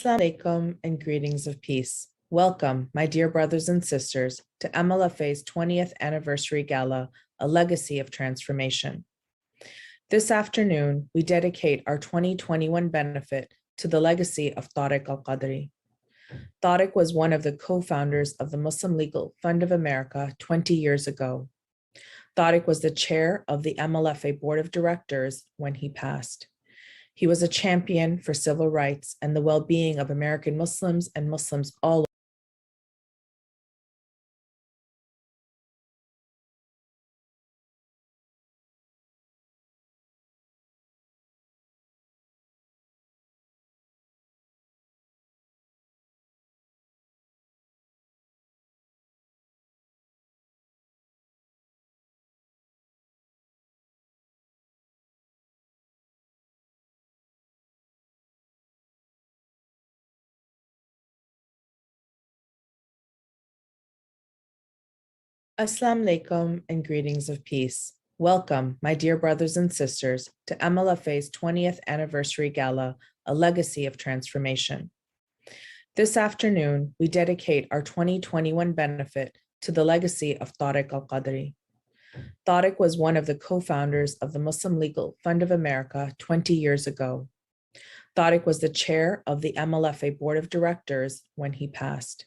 Assalamu alaikum and greetings of peace. Welcome, my dear brothers and sisters, to MLFA's 20th anniversary gala, A Legacy of Transformation. This afternoon, we dedicate our 2021 benefit to the legacy of Tarek Al-Kadri. Tarek was one of the co-founders of the Muslim Legal Fund of America 20 years ago. Tarek was the chair of the MLFA Board of Directors when he passed. He was a champion for civil rights and the well-being of American Muslims and Muslims all over. Assalamu alaikum and greetings of peace. Welcome, my dear brothers and sisters, to MLFA's 20th anniversary gala, A Legacy of Transformation. This afternoon, we dedicate our 2021 benefit to the legacy of Tarek Al-Kadri. Tarek was one of the co-founders of the Muslim Legal Fund of America 20 years ago. Tarek was the chair of the MLFA Board of Directors when he passed.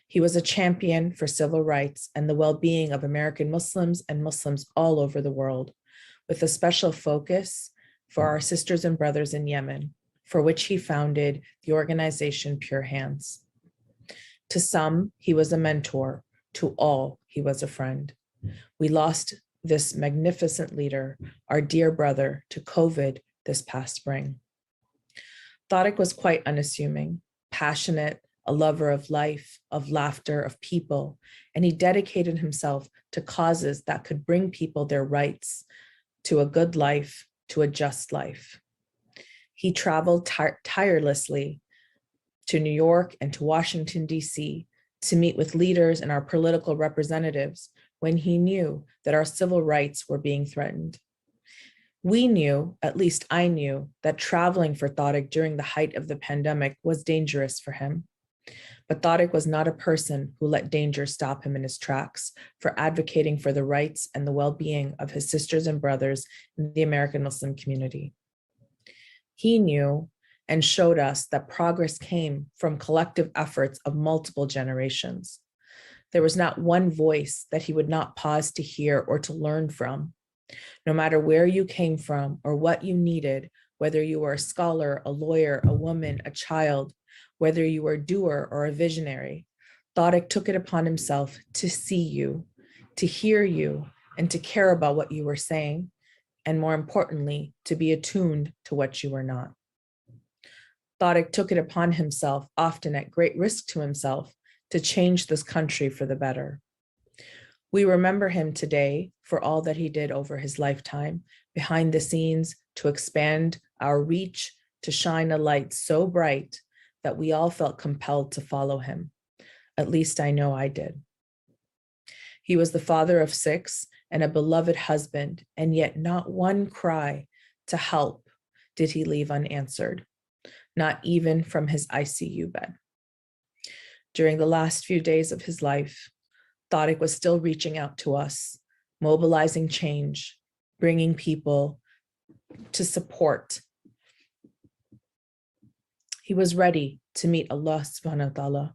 He was a champion for civil rights and the well-being of American Muslims and Muslims all over the world, with a special focus for our sisters and brothers in Yemen, for which he founded the organization Pure Hands. To some, he was a mentor. To all, he was a friend. We lost this magnificent leader, our dear brother, to COVID this past spring. Tarek was quite unassuming, passionate, a lover of life, of laughter, of people, and he dedicated himself to causes that could bring people their rights to a good life, to a just life. He traveled tirelessly to New York and to Washington, D.C. to meet with leaders and our political representatives when he knew that our civil rights were being threatened. We knew, at least I knew, that traveling for Tarek during the height of the pandemic was dangerous for him. But Tarek was not a person who let danger stop him in his tracks for advocating for the rights and the well-being of his sisters and brothers in the American Muslim community. He knew and showed us that progress came from collective efforts of multiple generations. There was not one voice that he would not pause to hear or to learn from. No matter where you came from or what you needed, whether you were a scholar, a lawyer, a woman, a child, whether you were a doer or a visionary, Tarek took it upon himself to see you, to hear you, and to care about what you were saying, and more importantly, to be attuned to what you were not. Tarek took it upon himself, often at great risk to himself, to change this country for the better. We remember him today for all that he did over his lifetime, behind the scenes, to expand our reach, to shine a light so bright that we all felt compelled to follow him. At least I know I did. He was the father of 6 and a beloved husband, and yet not one cry to help did he leave unanswered, not even from his ICU bed. During the last few days of his life, Tarek was still reaching out to us, mobilizing change, bringing people to support. He was ready to meet Allah subhanahu wa ta'ala,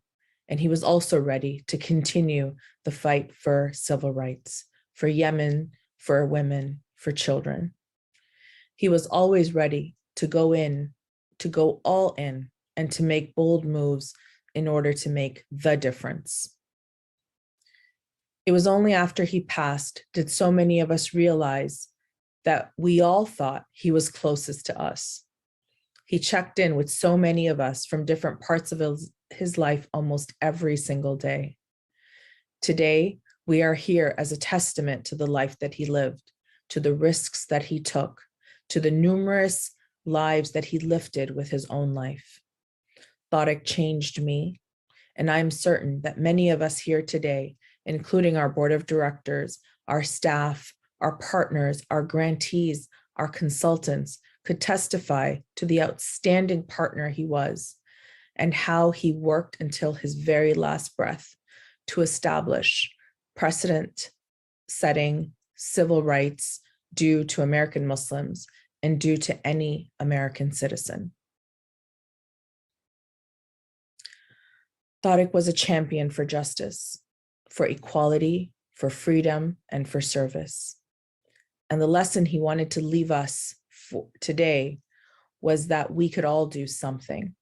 and he was also ready to continue the fight for civil rights, for Yemen, for women, for children. He was always ready to go all in, and to make bold moves in order to make the difference. It was only after he passed did so many of us realize that we all thought he was closest to us. He checked in with so many of us from different parts of his life almost every single day. Today, we are here as a testament to the life that he lived, to the risks that he took, to the numerous lives that he lifted with his own life. Tarek changed me, and I'm certain that many of us here today, including our board of directors, our staff, our partners, our grantees, our consultants, could testify to the outstanding partner he was and how he worked until his very last breath to establish precedent-setting civil rights due to American Muslims and due to any American citizen. Tarek was a champion for justice, for equality, for freedom, and for service. And the lesson he wanted to leave us today was that we could all do something.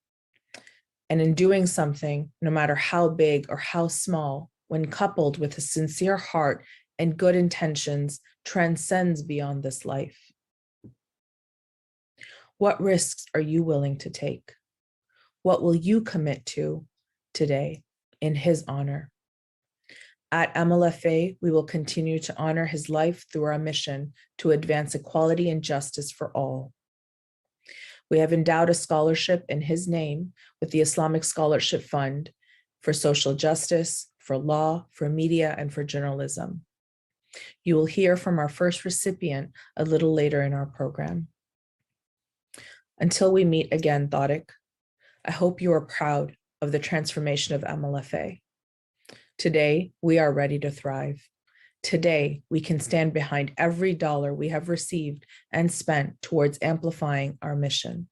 And in doing something, no matter how big or how small, when coupled with a sincere heart and good intentions, transcends beyond this life. What risks are you willing to take? What will you commit to today in his honor? At MLFA, we will continue to honor his life through our mission to advance equality and justice for all. We have endowed a scholarship in his name with the Islamic Scholarship Fund for social justice, for law, for media, and for journalism. You will hear from our first recipient a little later in our program. Until we meet again, Tarek, I hope you are proud of the transformation of MLFA. Today, we are ready to thrive. Today, we can stand behind every dollar we have received and spent towards amplifying our mission.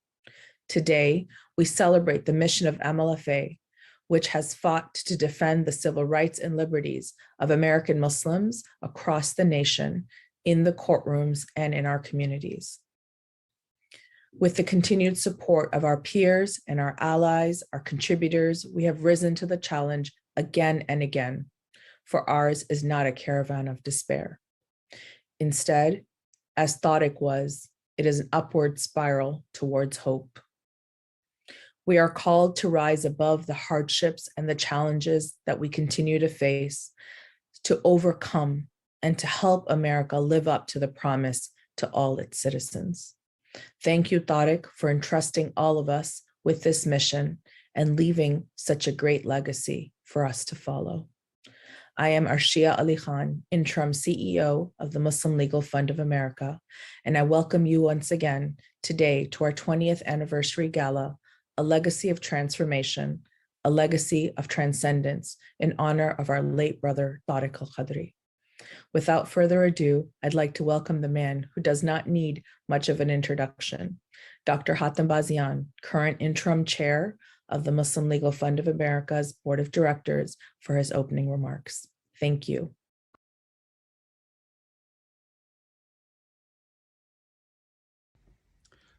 Today, we celebrate the mission of MLFA, which has fought to defend the civil rights and liberties of American Muslims across the nation, in the courtrooms, and in our communities. With the continued support of our peers and our allies, our contributors, we have risen to the challenge again and again, for ours is not a caravan of despair. Instead, as Tarek was, it is an upward spiral towards hope. We are called to rise above the hardships and the challenges that we continue to face, to overcome and to help America live up to the promise to all its citizens. Thank you, Tarek, for entrusting all of us with this mission and leaving such a great legacy for us to follow. I am Arshia Ali Khan, Interim CEO of the Muslim Legal Fund of America, and I welcome you once again today to our 20th anniversary gala, A Legacy of Transformation, a Legacy of Transcendence in honor of our late brother, Tarek Al-Kadri. Without further ado, I'd like to welcome the man who does not need much of an introduction, Dr. Hatem Bazian, current interim chair of the Muslim Legal Fund of America's Board of Directors, for his opening remarks. Thank you.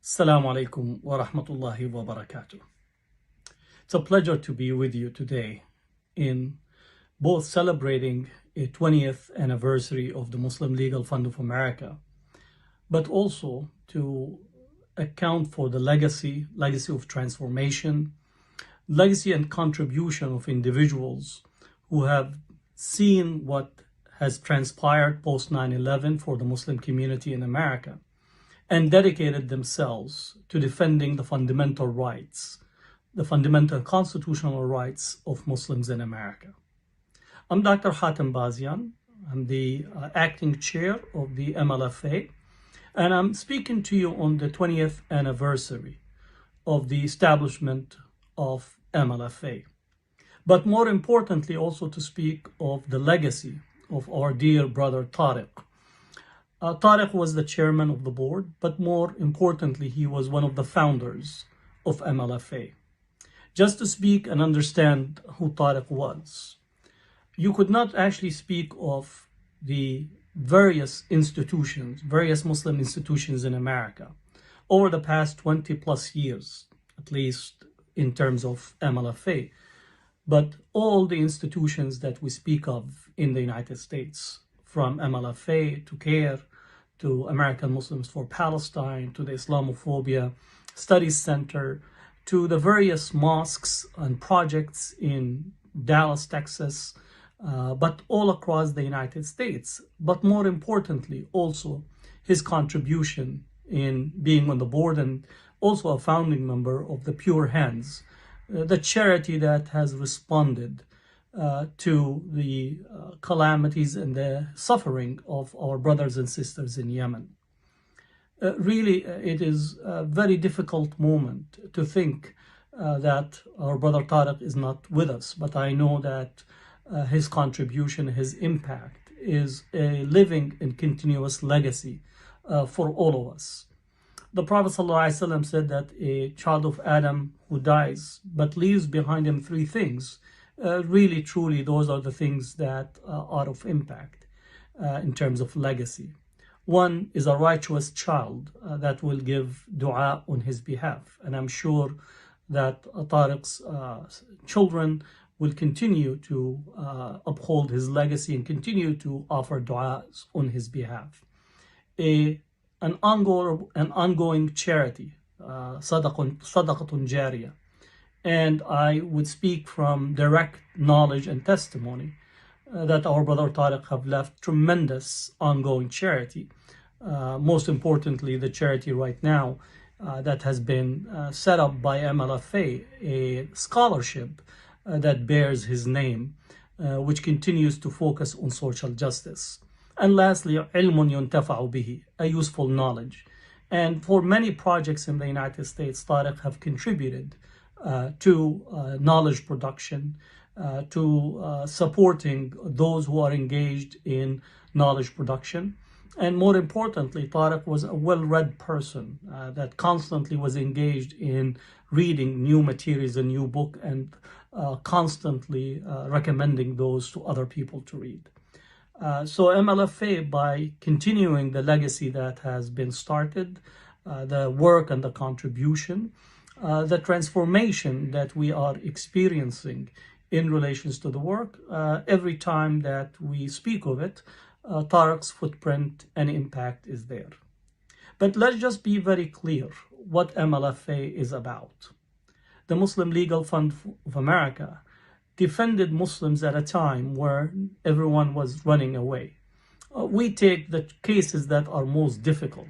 Assalamu alaikum wa rahmatullahi wa barakatuh. It's a pleasure to be with you today in both celebrating a 20th anniversary of the Muslim Legal Fund of America, but also to account for the legacy of transformation, legacy and contribution of individuals who have seen what has transpired post 9/11 for the Muslim community in America and dedicated themselves to defending the fundamental rights, the fundamental constitutional rights of Muslims in America. I'm Dr. Hatem Bazian. I'm the acting chair of the MLFA, and I'm speaking to you on the 20th anniversary of the establishment of MLFA. But more importantly, also to speak of the legacy of our dear brother Tarek. Tarek was the chairman of the board, but more importantly, he was one of the founders of MLFA. Just to speak and understand who Tarek was, you could not actually speak of the various institutions, various Muslim institutions in America over the past 20 plus years, at least in terms of MLFA, but all the institutions that we speak of in the United States, from MLFA to CARE, to American Muslims for Palestine, to the Islamophobia Studies Center, to the various mosques and projects in Dallas, Texas, but all across the United States. But more importantly, also his contribution in being on the board and also a founding member of the Pure Hands, the charity that has responded to the calamities and the suffering of our brothers and sisters in Yemen. Really, it is a very difficult moment to think that our brother Tarek is not with us, but I know that his contribution, his impact is a living and continuous legacy for all of us. The Prophet ﷺ said that a child of Adam who dies but leaves behind him three things, really truly those are the things that are of impact in terms of legacy. One is a righteous child that will give dua on his behalf. And I'm sure that Tariq's children will continue to uphold his legacy and continue to offer du'as on his behalf. An ongoing charity, sadaqatun jariyah. And I would speak from direct knowledge and testimony that our brother Tarek have left tremendous ongoing charity. Most importantly, the charity right now that has been set up by MLFA, a scholarship that bears his name, which continues to focus on social justice. And lastly, ilmun yuntafa'u bihi, a useful knowledge. And for many projects in the United States, Tarek have contributed to knowledge production, to supporting those who are engaged in knowledge production. And more importantly, Tarek was a well-read person that constantly was engaged in reading new materials, a new book, and constantly recommending those to other people to read. So MLFA, by continuing the legacy that has been started, the work and the contribution, the transformation that we are experiencing in relations to the work, every time that we speak of it, Tarek's footprint and impact is there. But let's just be very clear what MLFA is about. The Muslim Legal Fund of America defended Muslims at a time where everyone was running away. We take the cases that are most difficult,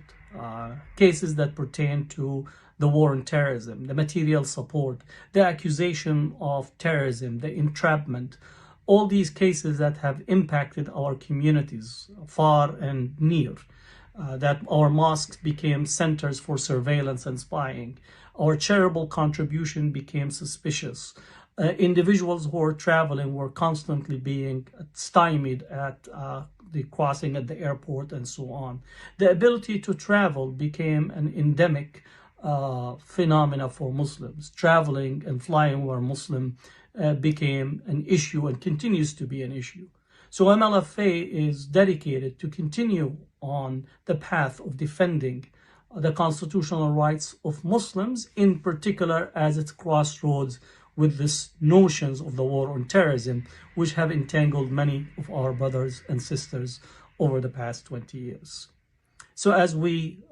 cases that pertain to the war on terrorism, the material support, the accusation of terrorism, the entrapment, all these cases that have impacted our communities far and near, that our mosques became centers for surveillance and spying, our charitable contribution became suspicious, individuals who were traveling were constantly being stymied at the crossing at the airport and so on. The ability to travel became an endemic phenomena for Muslims. Traveling and flying where Muslim became an issue and continues to be an issue. So MLFA is dedicated to continue on the path of defending the constitutional rights of Muslims, in particular as it crossroads with these notions of the war on terrorism, which have entangled many of our brothers and sisters over the past 20 years. So as we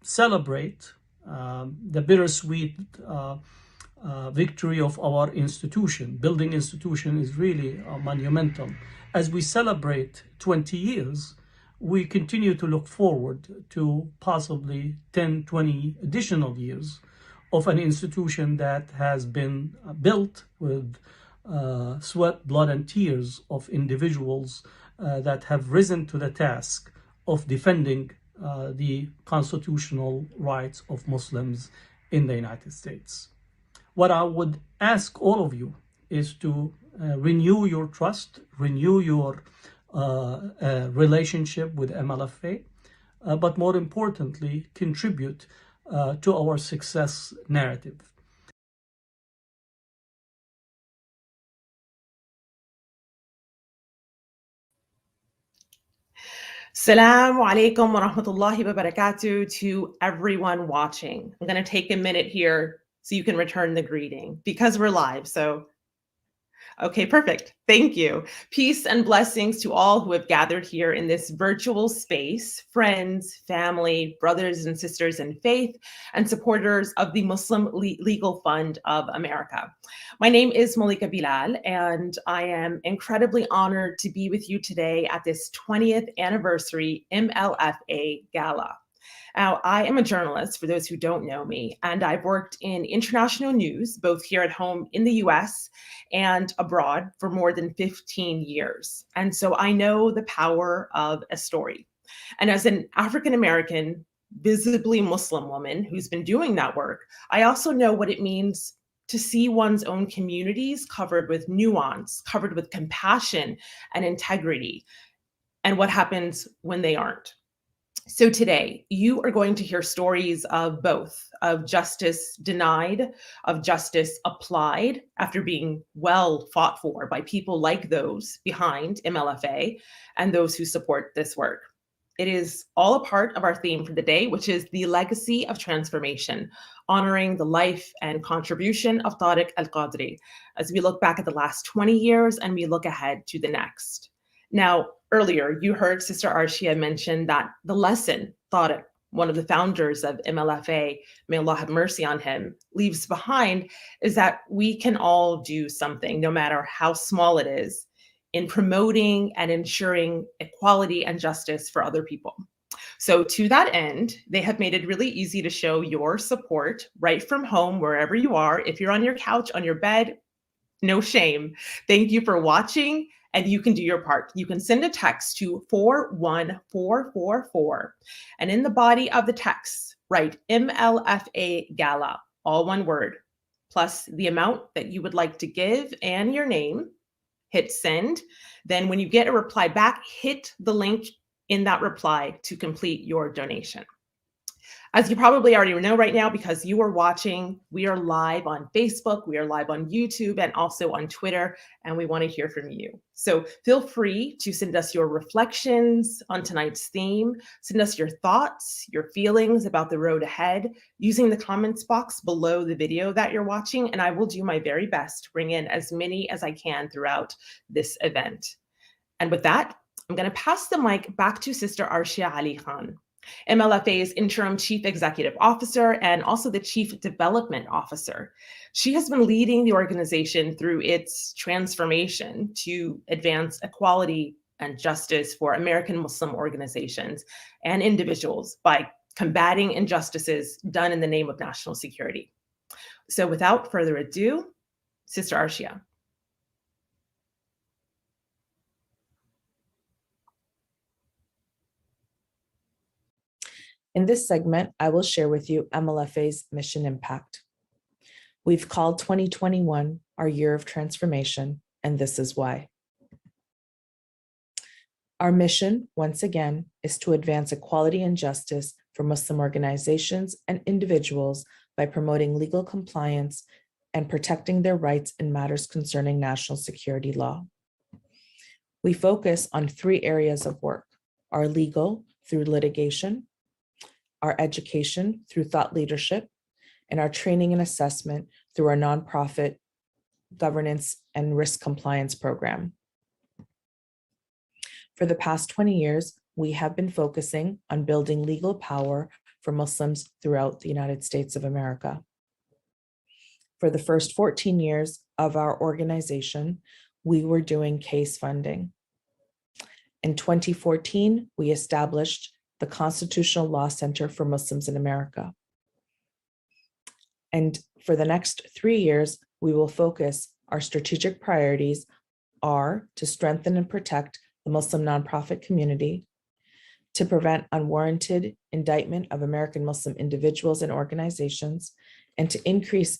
celebrate the bittersweet victory of our institution, building institution is really monumental. As we celebrate 20 years, we continue to look forward to possibly 10, 20 additional years of an institution that has been built with sweat, blood, and tears of individuals that have risen to the task of defending the constitutional rights of Muslims in the United States. What I would ask all of you is to renew your trust, renew your relationship with MLFA, but more importantly, contribute to our success narrative. Assalamu alaikum wa rahmatullahi wa barakatuh to everyone watching. I'm going to take a minute here so you can return the greeting because we're live. So, okay, perfect. Thank you. Peace and blessings to all who have gathered here in this virtual space, friends, family, brothers and sisters in faith, and supporters of the Muslim Legal Fund of America. My name is Malika Bilal, and I am incredibly honored to be with you today at this 20th anniversary MLFA Gala. Now, I am a journalist, for those who don't know me, and I've worked in international news, both here at home in the US and abroad for more than 15 years. And so I know the power of a story. And as an African-American, visibly Muslim woman who's been doing that work, I also know what it means to see one's own communities covered with nuance, covered with compassion and integrity, and what happens when they aren't. So today, you are going to hear stories of both, of justice denied, of justice applied after being well fought for by people like those behind MLFA and those who support this work. It is all a part of our theme for the day, which is the legacy of transformation, honoring the life and contribution of Tarek Al-Kadri as we look back at the last 20 years and we look ahead to the next. Now, earlier, you heard Sister Arshia mention that the lesson Tarek, one of the founders of MLFA, may Allah have mercy on him, leaves behind is that we can all do something, no matter how small it is, in promoting and ensuring equality and justice for other people. So to that end, they have made it really easy to show your support right from home, wherever you are. If you're on your couch, on your bed, no shame. Thank you for watching, and you can do your part. You can send a text to 41444, and in the body of the text, write MLFA Gala, all one word, plus the amount that you would like to give and your name. Hit send. Then when you get a reply back, hit the link in that reply to complete your donation. As you probably already know right now, because you are watching, we are live on Facebook, we are live on YouTube, and also on Twitter, and we want to hear from you. So feel free to send us your reflections on tonight's theme, send us your thoughts, your feelings about the road ahead, using the comments box below the video that you're watching, and I will do my very best to bring in as many as I can throughout this event. And with that, I'm going to pass the mic back to Sister Arshia Ali Khan, MLFA's interim chief executive officer and also the chief development officer. She has been leading the organization through its transformation to advance equality and justice for American Muslim organizations and individuals by combating injustices done in the name of national security. So without further ado, Sister Arshia. In this segment, I will share with you MLFA's mission impact. We've called 2021 our year of transformation, and this is why. Our mission, once again, is to advance equality and justice for Muslim organizations and individuals by promoting legal compliance and protecting their rights in matters concerning national security law. We focus on 3 areas of work: our legal through litigation, our education through thought leadership, and our training and assessment through our nonprofit governance and risk compliance program. For the past 20 years, we have been focusing on building legal power for Muslims throughout the United States of America. For the first 14 years of our organization, we were doing case funding. In 2014, we established the Constitutional Law Center for Muslims in America. And for the next 3 years, we will focus our strategic priorities are to strengthen and protect the Muslim nonprofit community, to prevent unwarranted indictment of American Muslim individuals and organizations, and to increase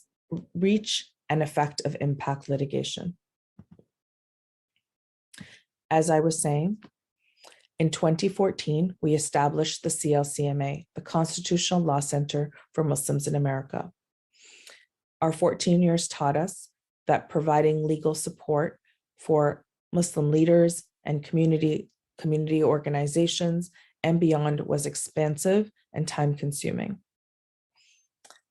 reach and effect of impact litigation. As I was saying, in 2014, we established the CLCMA, the Constitutional Law Center for Muslims in America. Our 14 years taught us that providing legal support for Muslim leaders and community organizations and beyond was expansive and time-consuming.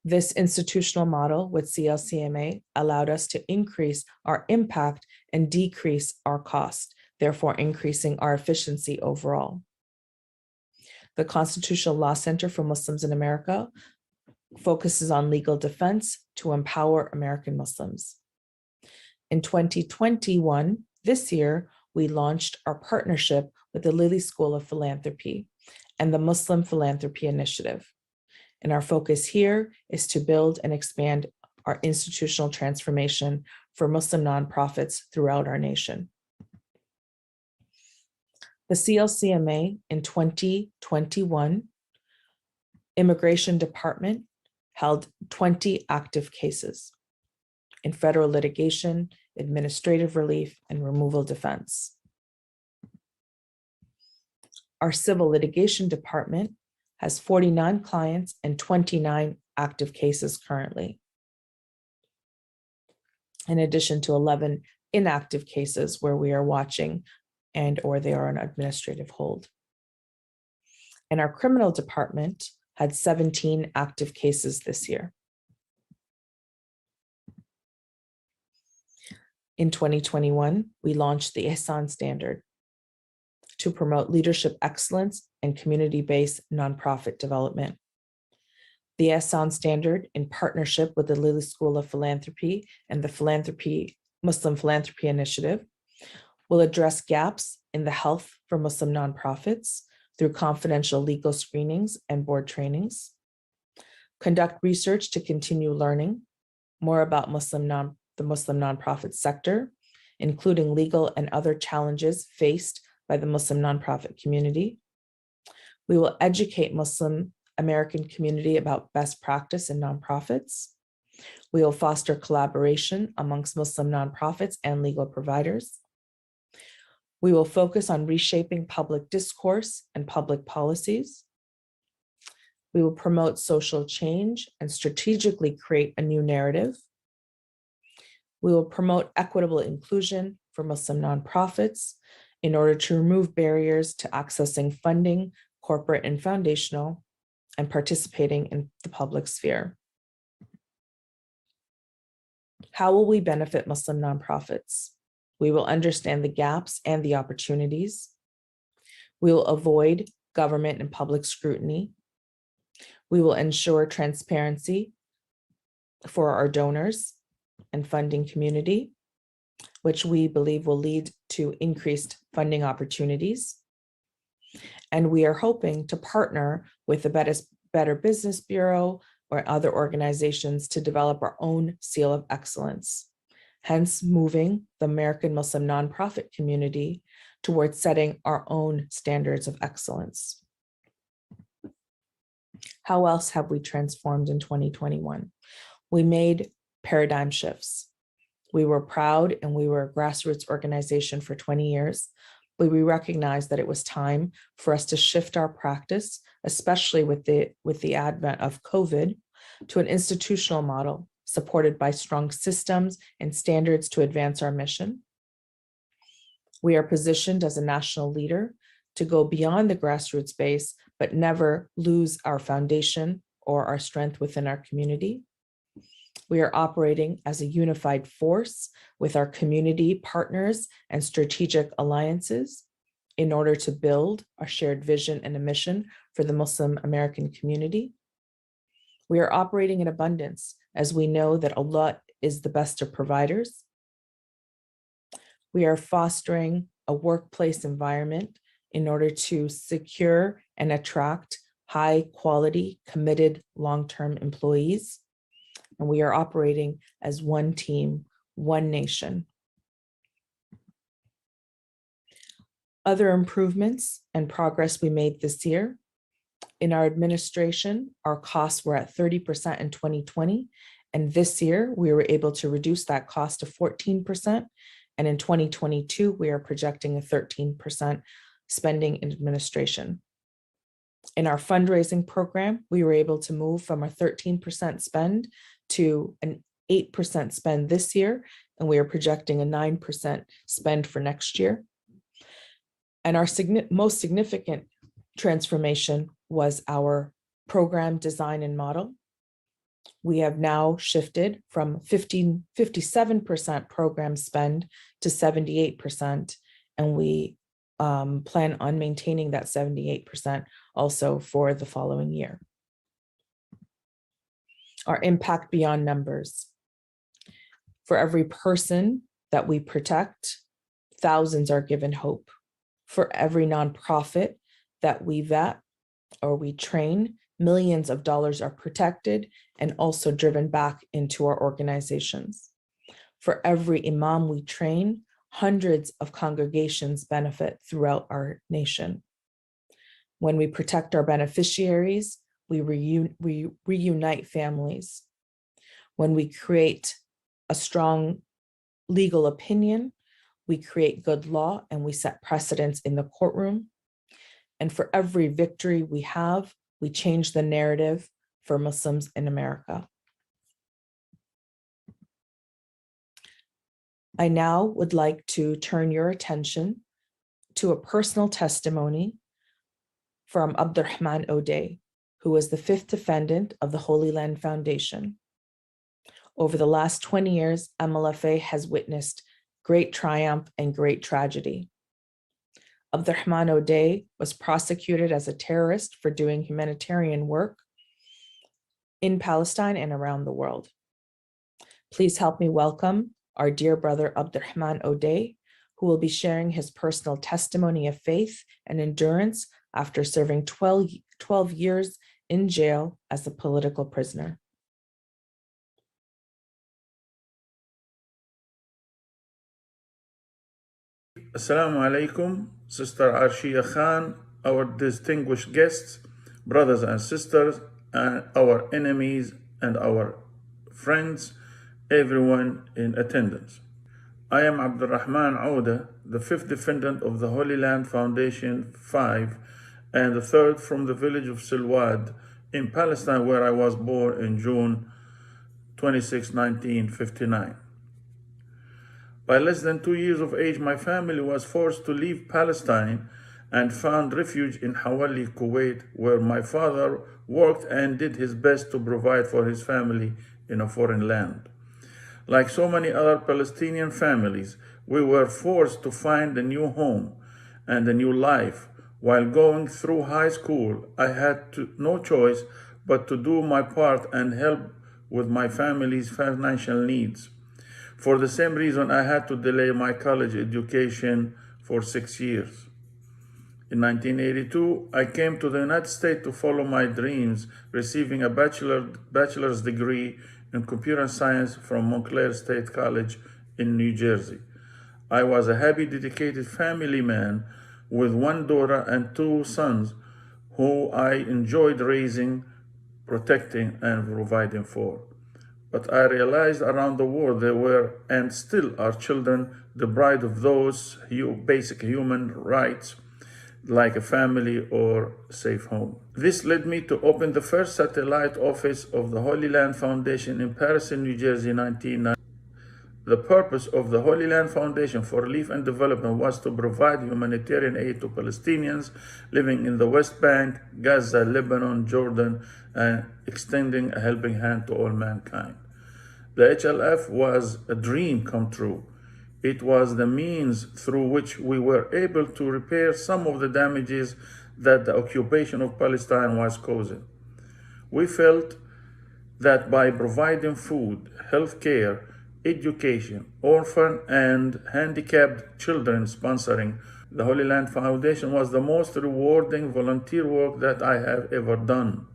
This institutional model with CLCMA allowed us to increase our impact and decrease our cost, therefore increasing our efficiency overall. The Constitutional Law Center for Muslims in America focuses on legal defense to empower American Muslims. In 2021, this year, we launched our partnership with the Lilly School of Philanthropy and the Muslim Philanthropy Initiative. And our focus here is to build and expand our institutional transformation for Muslim nonprofits throughout our nation. The CLCMA in 2021, Immigration Department held 20 active cases. in federal litigation, administrative relief, and removal defense. Our civil litigation department has 49 clients and 29 active cases currently, in addition to 11 inactive cases where we are watching and or they are on administrative hold. And our criminal department had 17 active cases this year. In 2021, we launched the Ihsan Standard to promote leadership excellence and community-based nonprofit development. The Ihsan Standard, in partnership with the Lilly School of Philanthropy and the Muslim Philanthropy Initiative, will address gaps in the health for Muslim nonprofits through confidential legal screenings and board trainings, conduct research to continue learning more about the Muslim nonprofit sector, including legal and other challenges faced by the Muslim nonprofit community. We will educate Muslim American community about best practice in nonprofits. We will foster collaboration amongst Muslim nonprofits and legal providers. We will focus on reshaping public discourse and public policies. We will promote social change and strategically create a new narrative. We will promote equitable inclusion for Muslim nonprofits in order to remove barriers to accessing funding, corporate and foundational, and participating in the public sphere. How will we benefit Muslim nonprofits? We will understand the gaps and the opportunities. We will avoid government and public scrutiny. We will ensure transparency for our donors and funding community, which we believe will lead to increased funding opportunities. And we are hoping to partner with the Better Business Bureau or other organizations to develop our own seal of excellence, hence moving the American Muslim nonprofit community towards setting our own standards of excellence. How else have we transformed in 2021? We made paradigm shifts. We were proud and we were a grassroots organization for 20 years, but we recognized that it was time for us to shift our practice, especially with the advent of COVID, to an institutional model supported by strong systems and standards to advance our mission. We are positioned as a national leader to go beyond the grassroots base, but never lose our foundation or our strength within our community. We are operating as a unified force with our community partners and strategic alliances in order to build our shared vision and a mission for the Muslim American community. We are operating in abundance as we know that Allah is the best of providers. We are fostering a workplace environment in order to secure and attract high quality, committed, long-term employees. And we are operating as one team, one nation. Other improvements and progress we made this year. In our administration, our costs were at 30% in 2020. And this year, we were able to reduce that cost to 14%. And in 2022, we are projecting a 13% spending in administration. In our fundraising program, we were able to move from a 13% spend to an 8% spend this year, and we are projecting a 9% spend for next year. And our most significant transformation was our program design and model. We have now shifted from 57% program spend to 78%, and we plan on maintaining that 78% also for the following year. Our impact beyond numbers. For every person that we protect, thousands are given hope. For every nonprofit that we vet or we train, millions of dollars are protected and also driven back into our organizations. For every imam we train, hundreds of congregations benefit throughout our nation. When we protect our beneficiaries, we reunite families. When we create a strong legal opinion, we create good law, and we set precedents in the courtroom. And for every victory we have, we change the narrative for Muslims in America. I now would like to turn your attention to a personal testimony from Abdurrahman O'Day, who was the fifth defendant of the Holy Land Foundation. Over the last 20 years, MLFA has witnessed great triumph and great tragedy. Abdurrahman O'Day was prosecuted as a terrorist for doing humanitarian work in Palestine and around the world. Please help me welcome our dear brother Abdurrahman O'Day, who will be sharing his personal testimony of faith and endurance after serving 12 years in jail as a political prisoner. Assalamu alaikum, Sister Arshia Khan, our distinguished guests, brothers and sisters, and our enemies and our friends, everyone in attendance. I am Abdurrahman Auda, the fifth defendant of the Holy Land Foundation 5 and the third from the village of Silwad in Palestine, where I was born in June 26, 1959. By less than 2 years of age, my family was forced to leave Palestine and found refuge in Hawali, Kuwait, where my father worked and did his best to provide for his family in a foreign land. Like so many other Palestinian families, we were forced to find a new home and a new life. While going through high school, I had no choice but to do my part and help with my family's financial needs. For the same reason, I had to delay my college education for 6 years. In 1982, I came to the United States to follow my dreams, receiving a bachelor's degree in computer science from Montclair State College in New Jersey. I was a happy, dedicated family man with one daughter and 2 sons who I enjoyed raising, protecting, and providing for. But I realized around the world there were and still are children deprived of those basic human rights like a family or safe home. This led me to open the first satellite office of the Holy Land Foundation in Paris, New Jersey, 1990. The purpose of the Holy Land Foundation for Relief and Development was to provide humanitarian aid to Palestinians living in the West Bank, Gaza, Lebanon, Jordan, and extending a helping hand to all mankind. The HLF was a dream come true. It was the means through which we were able to repair some of the damages that the occupation of Palestine was causing. We felt that by providing food, health care, education, orphan and handicapped children sponsoring the Holy Land Foundation was the most rewarding volunteer work that I have ever done.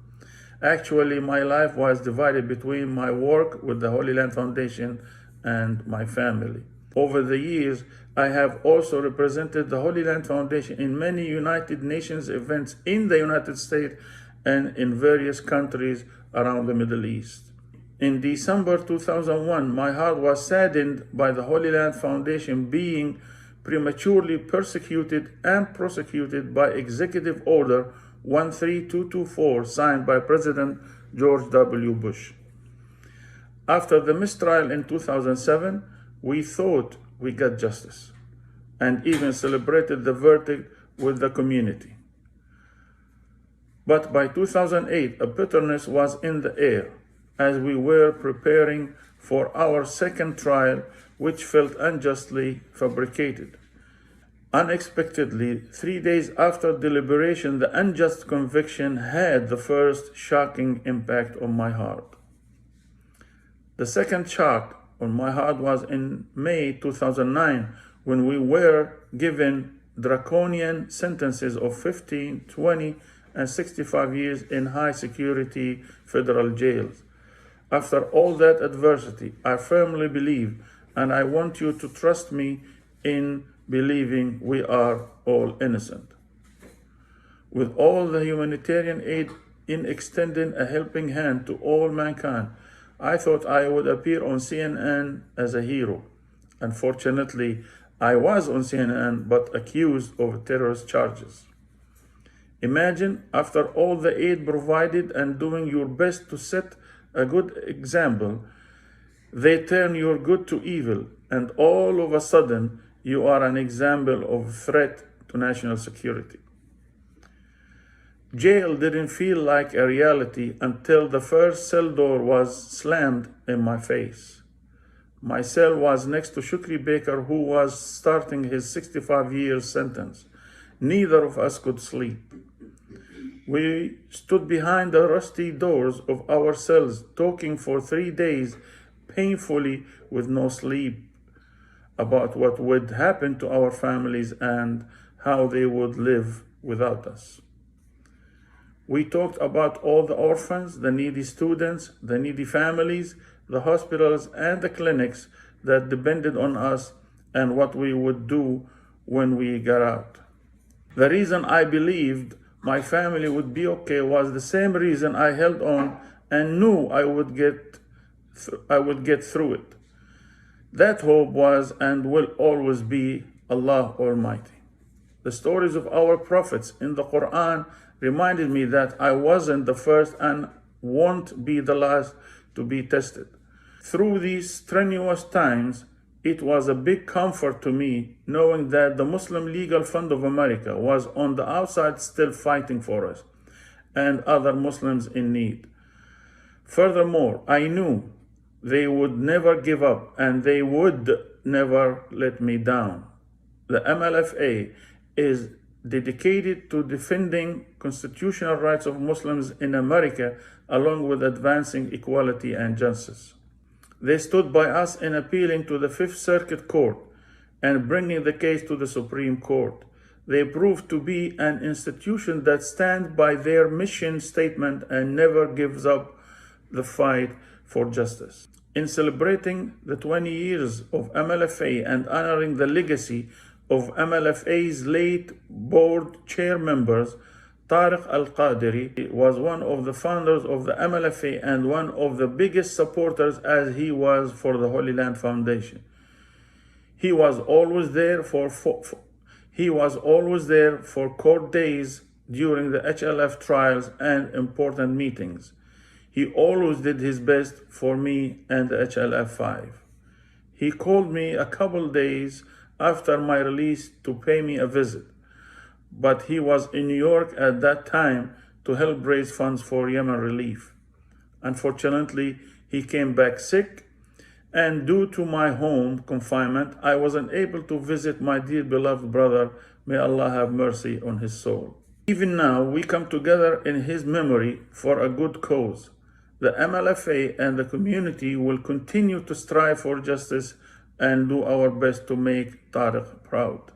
Actually, my life was divided between my work with the Holy Land Foundation and my family. Over the years, I have also represented the Holy Land Foundation in many United Nations events in the United States and in various countries around the Middle East. In December 2001, my heart was saddened by the Holy Land Foundation being prematurely persecuted and prosecuted by Executive Order 13224 signed by President George W. Bush. After the mistrial in 2007, we thought we got justice and even celebrated the verdict with the community. But by 2008, a bitterness was in the air as we were preparing for our second trial, which felt unjustly fabricated. Unexpectedly, 3 days after deliberation, the unjust conviction had the first shocking impact on my heart. The second shock on my heart was in May 2009, when we were given draconian sentences of 15, 20, and 65 years in high security federal jails. After all that adversity, I firmly believe, and I want you to trust me in believing, we are all innocent. With all the humanitarian aid in extending a helping hand to all mankind, I thought I would appear on CNN as a hero. Unfortunately, I was on CNN but accused of terrorist charges. Imagine, after all the aid provided and doing your best to set a good example, they turn your good to evil, and all of a sudden, you are an example of threat to national security. Jail didn't feel like a reality until the first cell door was slammed in my face. My cell was next to Shukri Baker, who was starting his 65-year sentence. Neither of us could sleep. We stood behind the rusty doors of our cells, talking for 3 days, painfully with no sleep, about what would happen to our families and how they would live without us. We talked about all the orphans, the needy students, the needy families, the hospitals, and the clinics that depended on us and what we would do when we got out. The reason I believed my family would be okay was the same reason I held on and knew I would get through it. That hope was and will always be Allah Almighty. The stories of our prophets in the Quran reminded me that I wasn't the first and won't be the last to be tested. Through these strenuous times, it was a big comfort to me knowing that the Muslim Legal Fund of America was on the outside still fighting for us and other Muslims in need. Furthermore, I knew they would never give up and they would never let me down. The MLFA is dedicated to defending constitutional rights of Muslims in America, along with advancing equality and justice. They stood by us in appealing to the Fifth Circuit Court and bringing the case to the Supreme Court. They proved to be an institution that stands by their mission statement and never gives up the fight for justice. In celebrating the 20 years of MLFA and honoring the legacy of MLFA's late board chair members, Tarek Al-Kadri was one of the founders of the MLFA and one of the biggest supporters as he was for the Holy Land Foundation. He was always there for court days during the HLF trials and important meetings. He always did his best for me and the HLF-5. He called me a couple days after my release to pay me a visit, but he was in New York at that time to help raise funds for Yemen relief. Unfortunately, he came back sick, and due to my home confinement, I wasn't able to visit my dear beloved brother. May Allah have mercy on his soul. Even now, we come together in his memory for a good cause. The MLFA and the community will continue to strive for justice and do our best to make Tarek proud.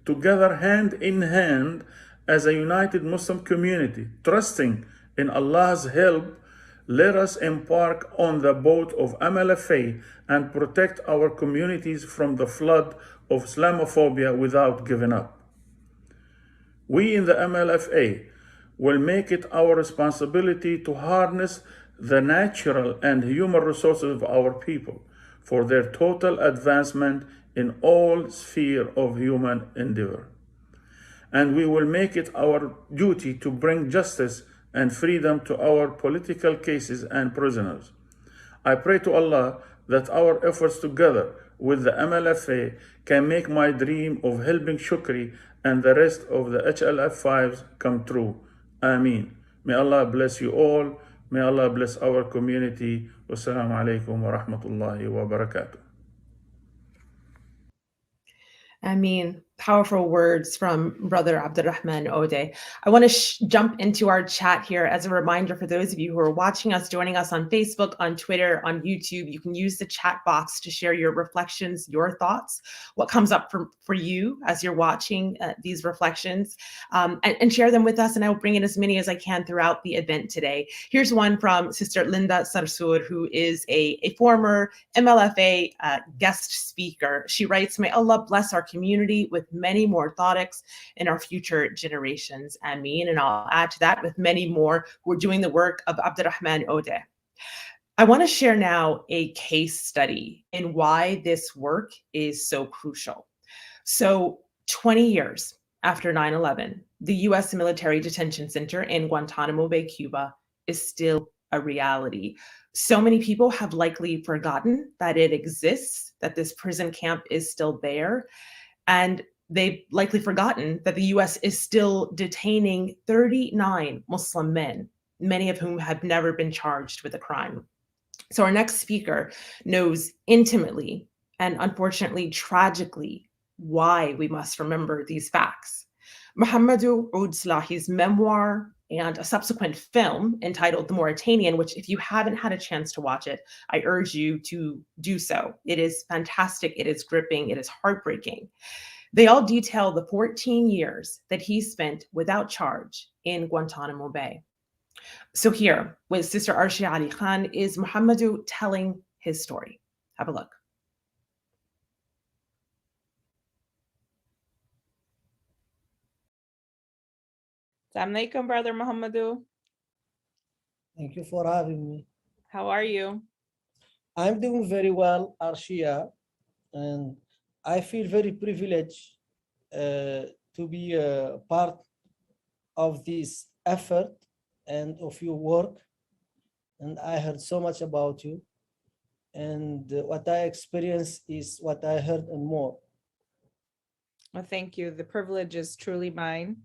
Together, hand in hand, as a united Muslim community, trusting in Allah's help, let us embark on the boat of MLFA and protect our communities from the flood of Islamophobia without giving up. We in the MLFA will make it our responsibility to harness the natural and human resources of our people for their total advancement in all spheres of human endeavor. And we will make it our duty to bring justice and freedom to our political cases and prisoners. I pray to Allah that our efforts together with the MLFA can make my dream of helping Shukri and the rest of the HLF-5s come true. Ameen. May Allah bless you all. May Allah bless our community. Wassalamu alaikum wa rahmatullahi wa barakatuh. I mean, powerful words from Brother Abdurrahman Ode. I want to jump into our chat here as a reminder for those of you who are watching us, joining us on Facebook, on Twitter, on YouTube. You can use the chat box to share your reflections, your thoughts, what comes up for you as you're watching these reflections, and share them with us. And I will bring in as many as I can throughout the event today. Here's one from Sister Linda Sarsour, who is a former MLFA guest speaker. She writes, "May Allah bless our community with many more Tariqs in our future generations. Ameen." And I'll add to that, with many more who are doing the work of Abdurrahman Ode. I want to share now a case study in why this work is so crucial. So 20 years after 9/11, the US military detention center in Guantanamo Bay, Cuba is still a reality. So many people have likely forgotten that it exists, that this prison camp is still there, and they've likely forgotten that the US is still detaining 39 Muslim men, many of whom have never been charged with a crime. So our next speaker knows intimately and unfortunately tragically why we must remember these facts. Mohamedou Ould Slahi's memoir and a subsequent film entitled The Mauritanian, which if you haven't had a chance to watch it, I urge you to do so. It is fantastic, it is gripping, it is heartbreaking. They all detail the 14 years that he spent without charge in Guantanamo Bay. So here, with Sister Arshia Ali Khan, is Mohamedou telling his story. Have a look. Assalamu alaikum, Brother Mohamedou. Thank you for having me. How are you? I'm doing very well, Arshia, and I feel very privileged to be a part of this effort and of your work. And I heard so much about you. And what I experienced is what I heard and more. Well, thank you. The privilege is truly mine.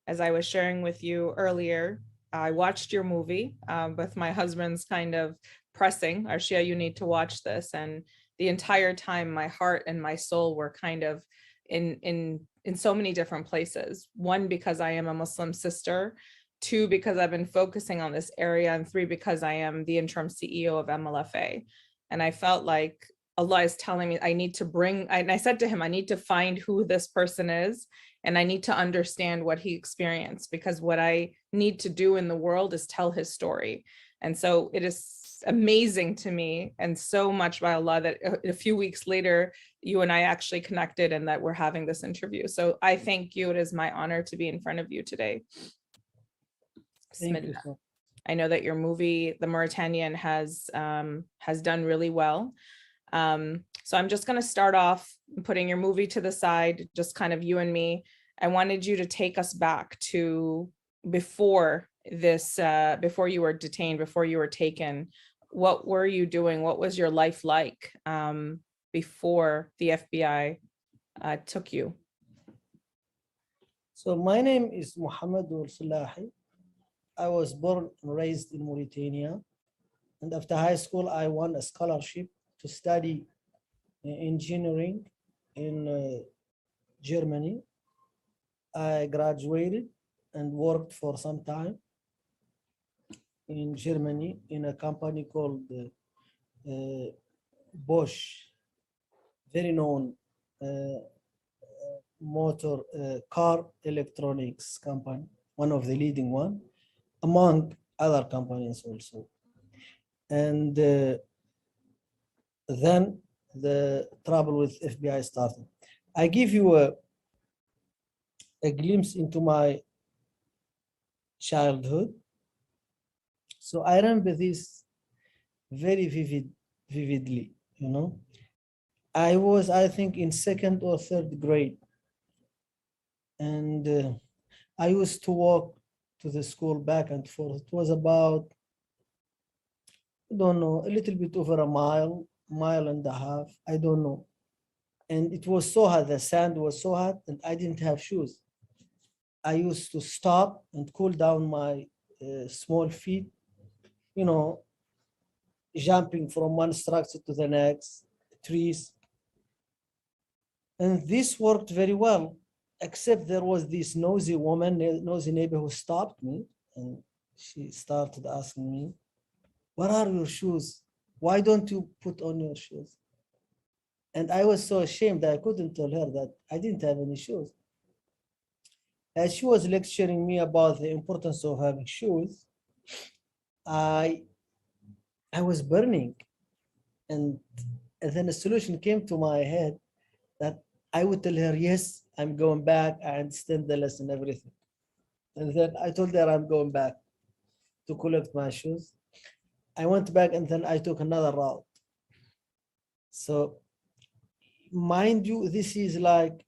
As I was sharing with you earlier, I watched your movie with my husband's kind of pressing, Arshia, you need to watch this. And the entire time, my heart and my soul were kind of in so many different places. One, because I am a Muslim sister. Two, because I've been focusing on this area. And three, because I am the interim CEO of MLFA. And I felt like Allah is telling me I need to bring, and I said to him, I need to find who this person is, and I need to understand what he experienced, because what I need to do in the world is tell his story. And so it is amazing to me, and so much by Allah, that a few weeks later, you and I actually connected and that we're having this interview. So I thank you. It is my honor to be in front of you today. Thank you, sir. I know that your movie, The Mauritanian, has done really well. So I'm just going to start off putting your movie to the side, just kind of you and me. I wanted you to take us back to before this, before you were detained, before you were taken. What were you doing? What was your life like before the FBI took you? So my name is Mohamedou Ould Slahi. I was born and raised in Mauritania. And after high school, I won a scholarship to study engineering in Germany. I graduated and worked for some time in Germany in a company called Bosch, very known motor car electronics company, one of the leading one, among other companies also. And then the trouble with FBI started. I give you a glimpse into my childhood. So I remember this very vividly, you know. I was, I think, in second or third grade. And I used to walk to the school back and forth. It was about, I don't know, a little bit over a mile and a half, I don't know. And it was so hot, the sand was so hot, and I didn't have shoes. I used to stop and cool down my small feet, you know, jumping from one structure to the next, trees. And this worked very well, except there was this nosy woman, nosy neighbor who stopped me, and she started asking me, "What are your shoes? Why don't you put on your shoes?" And I was so ashamed that I couldn't tell her that I didn't have any shoes. As she was lecturing me about the importance of having shoes, I was burning. And then a solution came to my head that I would tell her, yes, I'm going back. I understand the lesson, everything. And then I told her I'm going back to collect my shoes. I went back and then I took another route. So mind you, this is like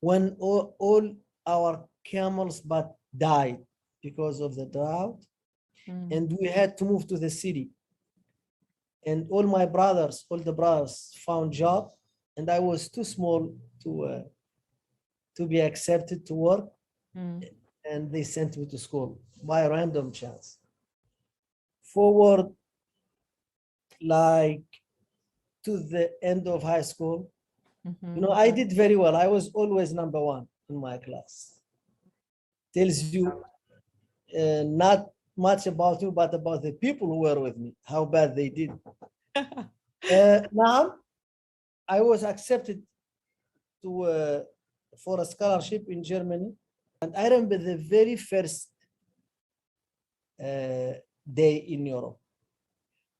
when all our camels but died because of the drought, and we had to move to the city. And all my brothers, all the brothers found job, and I was too small to be accepted to work, and they sent me to school by a random chance. Forward, like to the end of high school, you know, I did very well. I was always number one in my class. Tells you not much about you, but about the people who were with me, how bad they did. Now, I was accepted to for a scholarship in Germany, and I remember the very first day in Europe.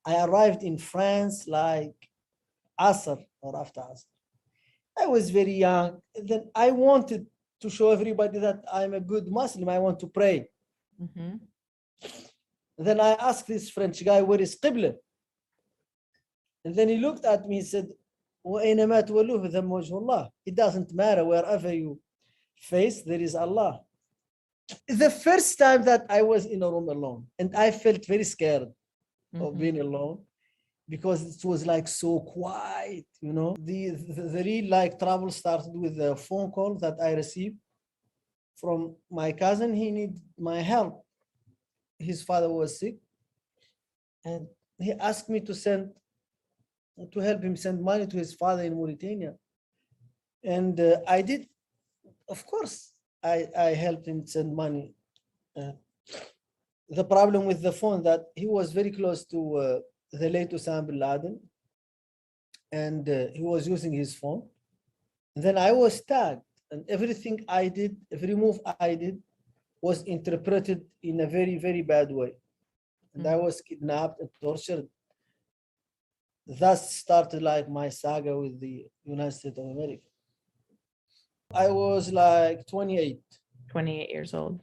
I arrived in France like Asr or after Asr. I was very young. Then I wanted to show everybody that I'm a good Muslim. I want to pray. Then I asked this French guy, where is Qibla? And then he looked at me and said, وَأَيْنَمَا تُوَلُّوهُ ثَمَّ وَجْهُ اللَّهِ. It doesn't matter, wherever you face, there is Allah. The first time that I was in a room alone, and I felt very scared of being alone, because it was like so quiet, you know. The real like trouble started with a phone call that I received from my cousin. He needed my help. His father was sick, and he asked me to help him send money to his father in Mauritania. And I did, of course, I helped him send money. The problem with the phone that he was very close to the late Osama bin Laden, and he was using his phone. And then I was tagged, and everything I did, every move I did was interpreted in a very, very bad way. And I was kidnapped and tortured. Thus started like my saga with the United States of America. I was like 28. 28 years old.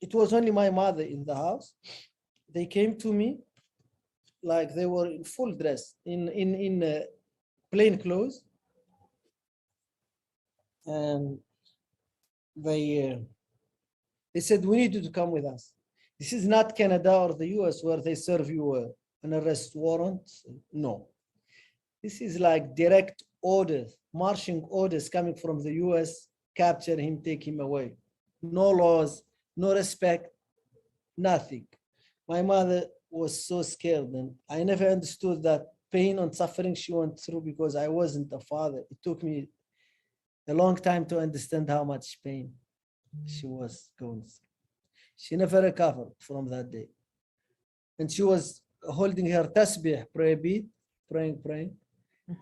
It was only my mother in the house. They came to me like they were in full dress, in plain clothes. And they said, we need you to come with us. This is not Canada or the US where they serve you an arrest warrant. No. This is like direct orders, marching orders coming from the US, capture him, take him away. No laws, no respect, nothing. My mother was so scared, and I never understood that pain and suffering she went through because I wasn't a father. It took me a long time to understand how much pain she was going through. She never recovered from that day. And she was holding her tasbih, praying.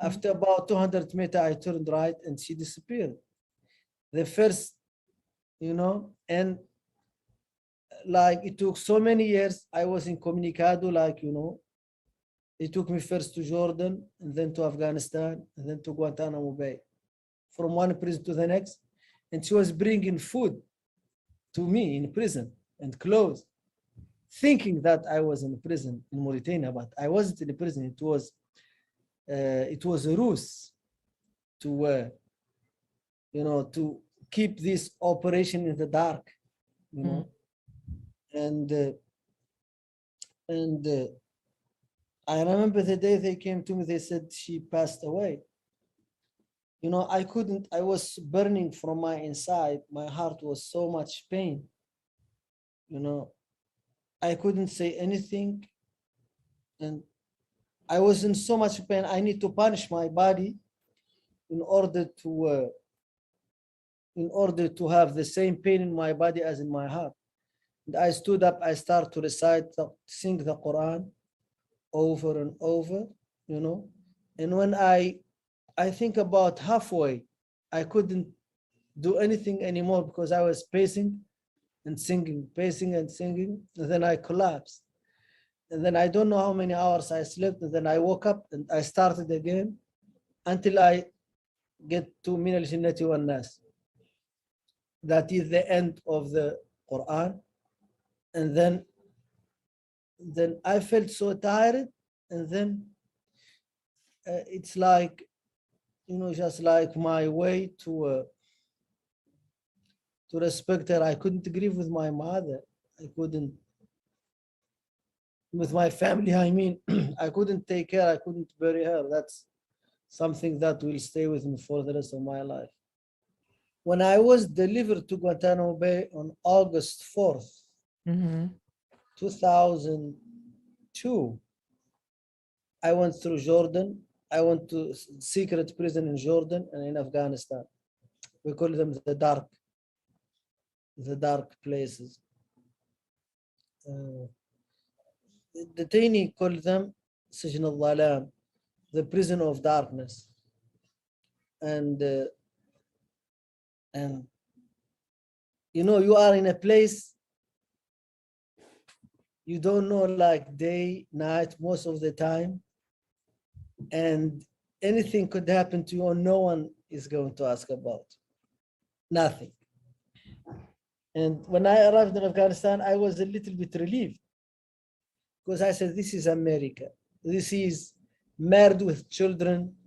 After about 200 meters, I turned right and she disappeared. The first, you know, and like it took so many years. I was incommunicado, like, you know, it took me first to Jordan and then to Afghanistan and then to Guantanamo Bay, from one prison to the next. And she was bringing food to me in prison and clothes, thinking that I was in prison in Mauritania, but I wasn't in prison. It was a ruse to, you know, to keep this operation in the dark, you know. And I remember the day they came to me, they said she passed away. You know, I was burning from my inside. My heart was so much pain. You know, I couldn't say anything. And I was in so much pain. I need to punish my body in order to have the same pain in my body as in my heart. And I stood up, I started to sing the Quran over and over, you know. And when I think about halfway, I couldn't do anything anymore because I was pacing and singing, pacing and singing. And then I collapsed. And then I don't know how many hours I slept. And then I woke up and I started again until I get to Min al-Jinnati wan Nas. That is the end of the Quran. And then then I felt so tired, and then it's like, just like my way to respect her. I couldn't grieve with my mother. I couldn't with my family. I mean, I couldn't take her. I couldn't bury her. That's something that will stay with me for the rest of my life. When I was delivered to Guantanamo Bay on August 4th, 2002, I went through Jordan. I went to secret prison in Jordan and in Afghanistan. We call them the dark places. The Detainee called them Sijn al-Dhalam, the prison of darkness. And you are in a place you don't know, like day, night, most of the time, and anything could happen to you and no one is going to ask about. Nothing. And when I arrived in Afghanistan, I was a little bit relieved, because I said, this is America. This is married with children,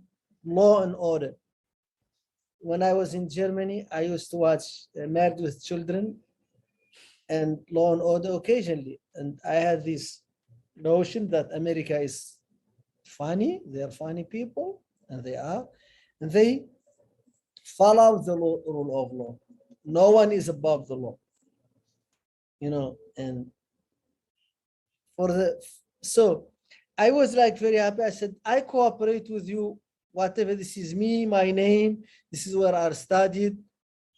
law and order. When I was in Germany, I used to watch Married with Children and Law and Order occasionally. And I had this notion that America is funny. They're funny people, and they are. And they follow the rule of law. No one is above the law. And so I was like very happy. I said, I cooperate with you, whatever. This is me, my name. This is where I studied.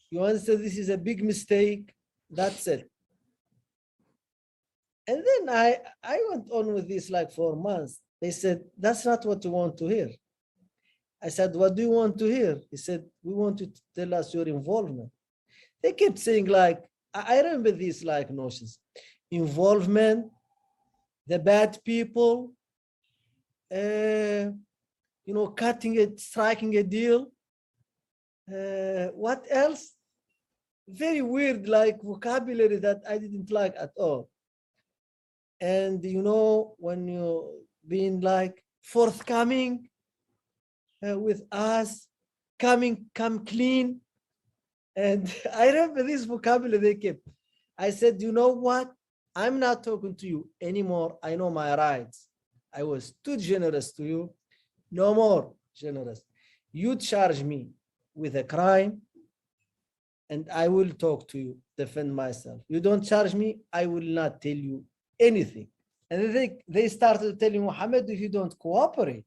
You understand, this is a big mistake. That's it. And then I went on with this like 4 months. They said, that's not what we want to hear. I said, what do you want to hear? He said, we want you to tell us your involvement. They kept saying, like, I remember these like notions. Involvement, the bad people, cutting it, striking a deal. What else? Very weird, like vocabulary that I didn't like at all. And when you're being like forthcoming with us, come clean. And I remember this vocabulary they kept. I said, you know what? I'm not talking to you anymore. I know my rights. I was too generous to you. No more generous. You charge me with a crime, and I will talk to you, defend myself. You don't charge me, I will not tell you anything. And they started telling Muhammad, if you don't cooperate,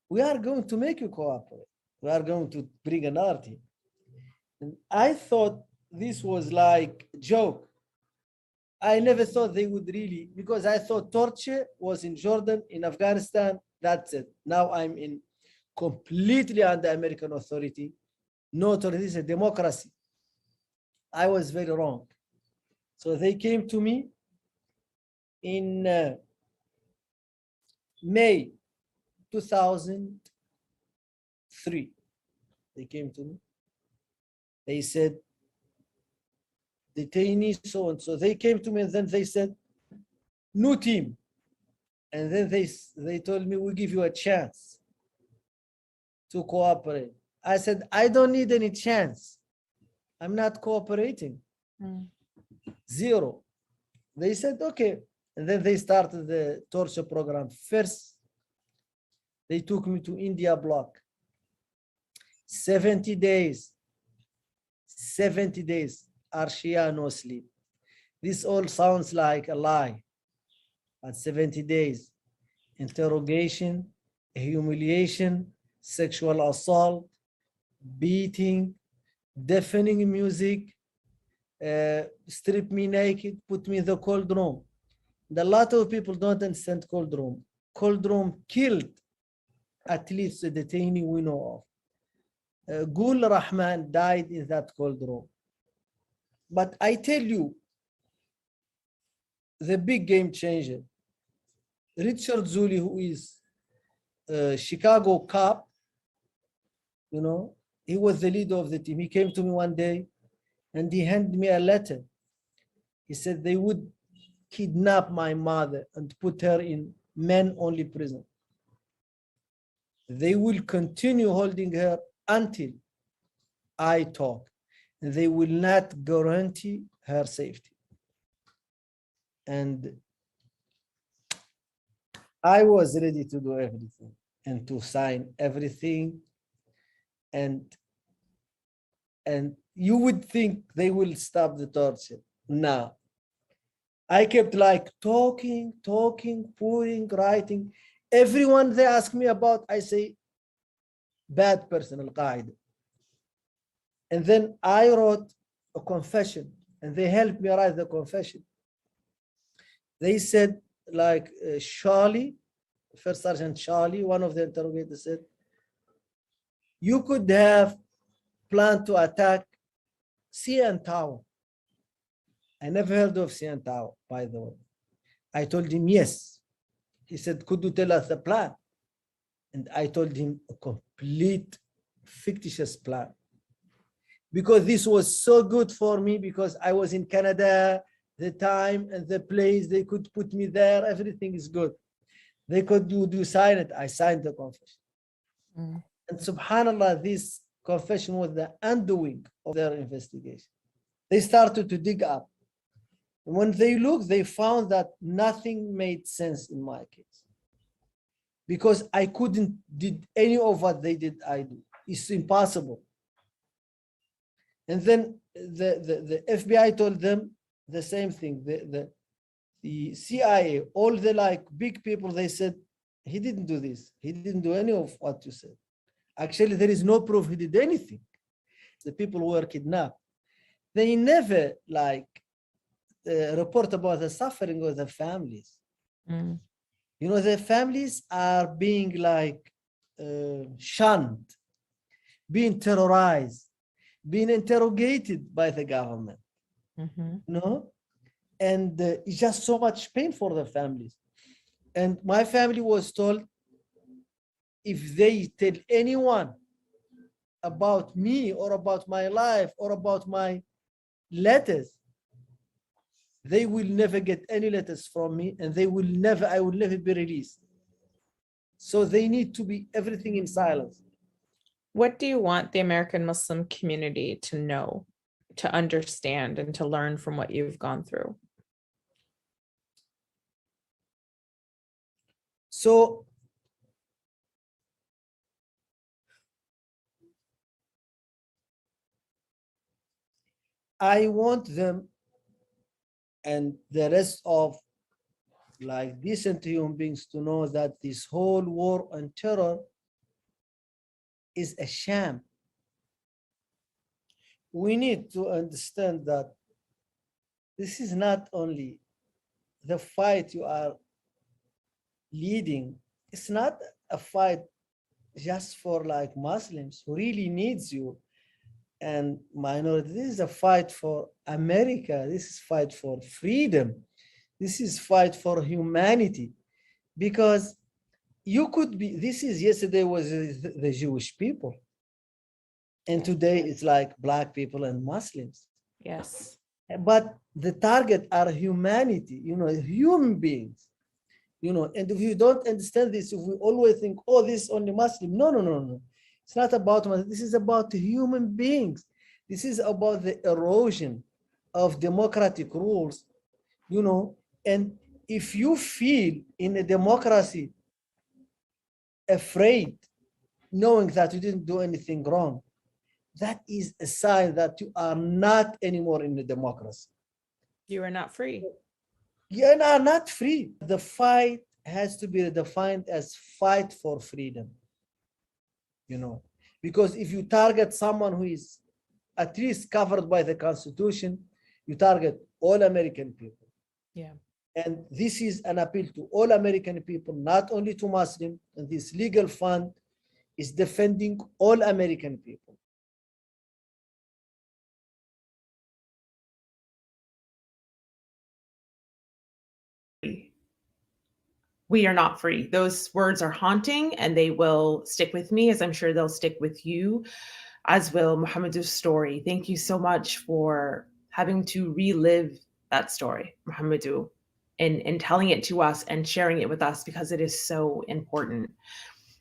we are going to make you cooperate. We are going to bring another team. And I thought this was like a joke. I never thought they would really, because I thought torture was in Jordan, in Afghanistan, that's it. Now I'm in completely under American authority. No torture, this is a democracy. I was very wrong. So they came to me in May 2003. They came to me. They said, detainee so and so. They came to me and then they said, new team. And then they told me, we give you a chance to cooperate. I said, I don't need any chance. I'm not cooperating. Zero. They said, okay. And then they started the torture program. First, they took me to India block. 70 days. 70 days. Arshia, no sleep. This all sounds like a lie. But 70 days. Interrogation, humiliation, sexual assault, beating, deafening music, strip me naked, put me in the cold room. And a lot of people don't understand cold room. Cold room killed at least a detainee we know of. Gul Rahman died in that cold room. But I tell you, the big game changer, Richard Zuli, who is a Chicago cop, he was the leader of the team. He came to me one day and he handed me a letter. He said they would kidnap my mother and put her in men-only prison. They will continue holding her until I talk. They will not guarantee her safety. And I was ready to do everything and to sign everything. And you would think they will stop the torture. No. I kept like talking, pouring, writing. Everyone they ask me about, I say, bad person, Al-Qaeda. And then I wrote a confession, and they helped me write the confession. They said, like Charlie, First Sergeant Charlie, one of the interrogators said, you could have planned to attack CN Tower. I never heard of CN Tower, by the way. I told him yes. He said, could you tell us the plan? And I told him a complete fictitious plan. Because this was so good for me, because I was in Canada, the time and the place, they could put me there, everything is good. They could do sign it, I signed the confession. And subhanAllah, this confession was the undoing of their investigation. They started to dig up. When they looked, they found that nothing made sense in my case. Because I couldn't did any of what they did, I do. It's impossible. And then the FBI told them the same thing. The CIA, all the like big people, they said, he didn't do this. He didn't do any of what you said. Actually, there is no proof he did anything. The people were kidnapped. They never like report about the suffering of the families. You know, the families are being like shunned, being terrorized, being interrogated by the government. You know, and it's just so much pain for the families. And my family was told, if they tell anyone about me or about my life or about my letters, they will never get any letters from me, and I will never be released. So they need to be everything in silence. What do you want the American Muslim community to know, to understand, and to learn from what you've gone through? So I want them and the rest of like decent human beings to know that this whole war on terror is a sham. We need to understand that this is not only the fight you are leading. It's not a fight just for like Muslims who really needs you and minority. This is a fight for America. This is fight for freedom. This is fight for humanity, because you could be, yesterday was the Jewish people. And today it's like Black people and Muslims. Yes. But the target are humanity, you know, human beings, you know. And if you don't understand this, if we always think, oh, this is only Muslim. No. It's not about Muslim. This is about human beings. This is about the erosion of democratic rules, you know. And if you feel in a democracy afraid, knowing that you didn't do anything wrong, that is a sign that you are not anymore in a democracy. You are not free. You are not free. The fight has to be defined as fight for freedom, you know, because if you target someone who is at least covered by the Constitution, you target all American people. Yeah. And this is an appeal to all American people, not only to Muslims. And this legal fund is defending all American people. We are not free. Those words are haunting, and they will stick with me, as I'm sure they'll stick with you, as will Muhammad's story. Thank you so much for having to relive that story, Muhammadu. in telling it to us and sharing it with us because it is so important.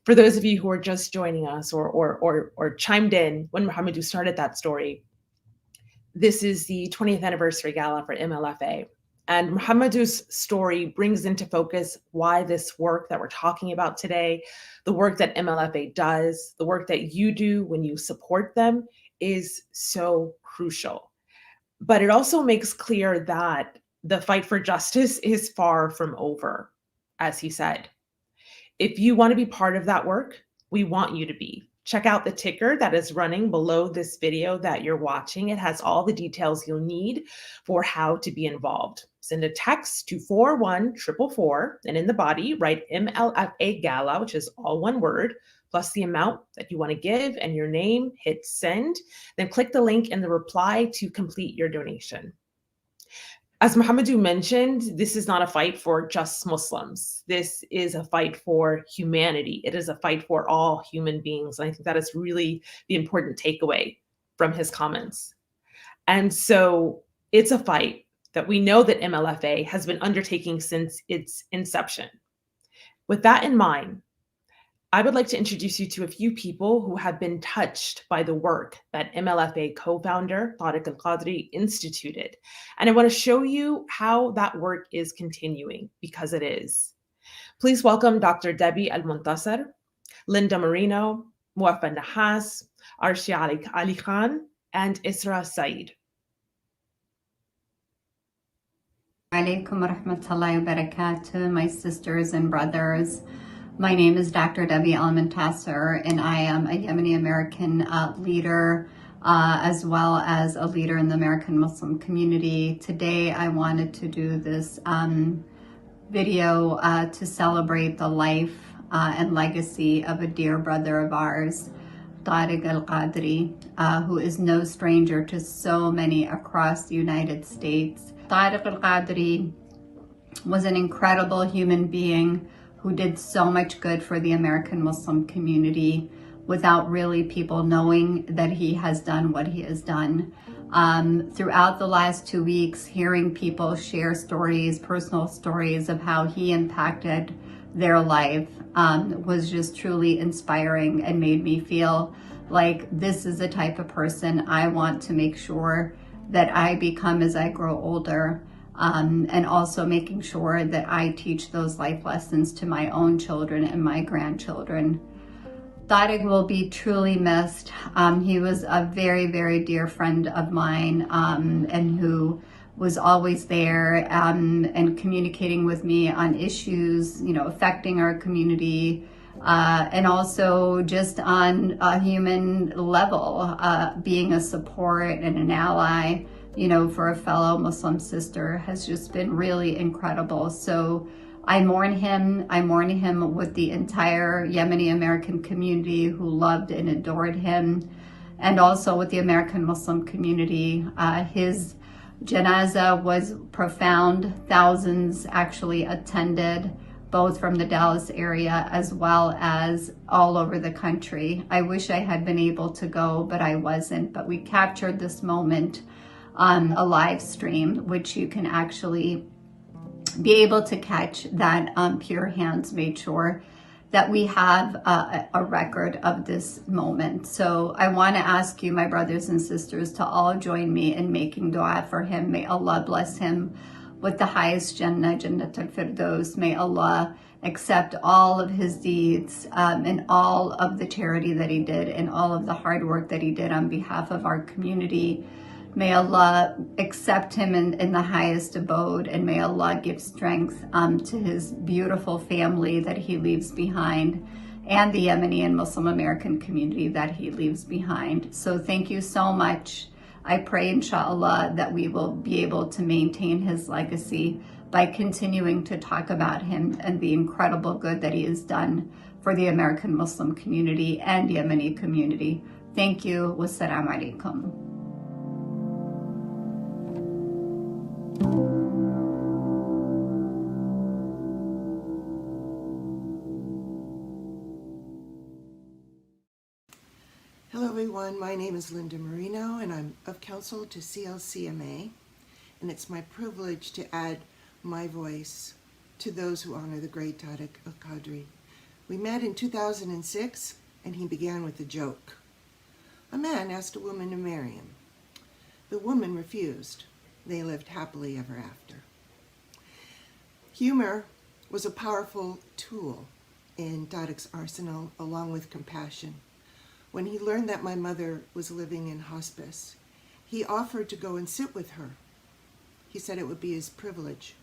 For those of you who are just joining us or chimed in when Muhammadu started that story, this is the 20th anniversary gala for MLFA. And Muhammadu's story brings into focus why this work that we're talking about today, the work that MLFA does, the work that you do when you support them is so crucial. But it also makes clear that the fight for justice is far from over, as he said. If you want to be part of that work, we want you to be. Check out the ticker that is running below this video that you're watching. It has all the details you'll need for how to be involved. Send a text to 41444, and in the body, write MLFA Gala, which is all one word, plus the amount that you want to give and your name, hit send, then click the link in the reply to complete your donation. As Muhammadu mentioned, this is not a fight for just Muslims. This is a fight for humanity. It is a fight for all human beings. And I think that is really the important takeaway from his comments. And so it's a fight that we know that MLFA has been undertaking since its inception. With that in mind, I would like to introduce you to a few people who have been touched by the work that MLFA co-founder Tarek Al-Kadri instituted. And I want to show you how that work is continuing, because it is. Please welcome Dr. Debbie Al-Muntasir, Linda Marino, Muafa Nahas, Arshi Ali Khan, and Isra Saeed. Alaikum wa rahmatullahi wa barakatuh, my sisters and brothers. My name is Dr. Debbie Al-Muntasir, and I am a Yemeni American leader, as well as a leader in the American Muslim community. Today, I wanted to do this video to celebrate the life and legacy of a dear brother of ours, Tarek Al-Kadri, who is no stranger to so many across the United States. Tarek Al-Kadri was an incredible human being who did so much good for the American Muslim community without really people knowing that he has done what he has done. Throughout the last 2 weeks, hearing people share stories, personal stories of how he impacted their life was just truly inspiring and made me feel like this is the type of person I want to make sure that I become as I grow older. And also making sure that I teach those life lessons to my own children and my grandchildren. Tarek will be truly missed. He was a very, very dear friend of mine, and who was always there and communicating with me on issues, affecting our community, and also just on a human level, being a support and an ally, for a fellow Muslim sister has just been really incredible. So I mourn him. I mourn him with the entire Yemeni American community who loved and adored him, and also with the American Muslim community. His janazah was profound. Thousands actually attended, both from the Dallas area as well as all over the country. I wish I had been able to go, but I wasn't. But we captured this moment on a live stream, which you can actually be able to catch. That Pure Hands made sure that we have a record of this moment. So I want to ask you, my brothers and sisters, to all join me in making dua for him. May Allah bless him with the highest Jannah, Jannat al-Firdaus. May Allah accept all of his deeds and all of the charity that he did and all of the hard work that he did on behalf of our community. May Allah accept him in the highest abode, and may Allah give strength to his beautiful family that he leaves behind, and the Yemeni and Muslim American community that he leaves behind. So thank you so much. I pray, inshallah, that we will be able to maintain his legacy by continuing to talk about him and the incredible good that he has done for the American Muslim community and Yemeni community. Thank you. Wassalamu alaikum. Hello everyone, my name is Linda Marino and I'm of counsel to CLCMA, and it's my privilege to add my voice to those who honor the great Tarek Al-Kadri. We met in 2006, and he began with a joke. A man asked a woman to marry him. The woman refused. They lived happily ever after. Humor was a powerful tool in Tarek's arsenal, along with compassion. When he learned that my mother was living in hospice, he offered to go and sit with her. He said it would be his privilege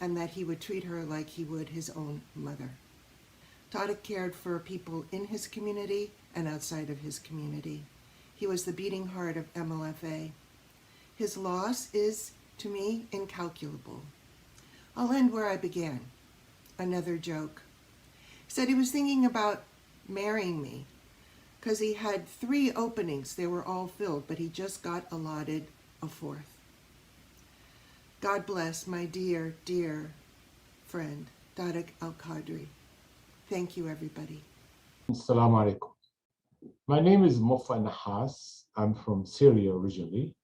and that he would treat her like he would his own mother. Tarek cared for people in his community and outside of his community. He was the beating heart of MLFA. His loss is, to me, incalculable. I'll end where I began. Another joke. He said he was thinking about marrying me because he had 3 openings. They were all filled, but he just got allotted a 4th. God bless my dear, dear friend, Tarek Al-Kadri. Thank you, everybody. Assalamu alaikum. My name is Muffa Nahas. I'm from Syria originally.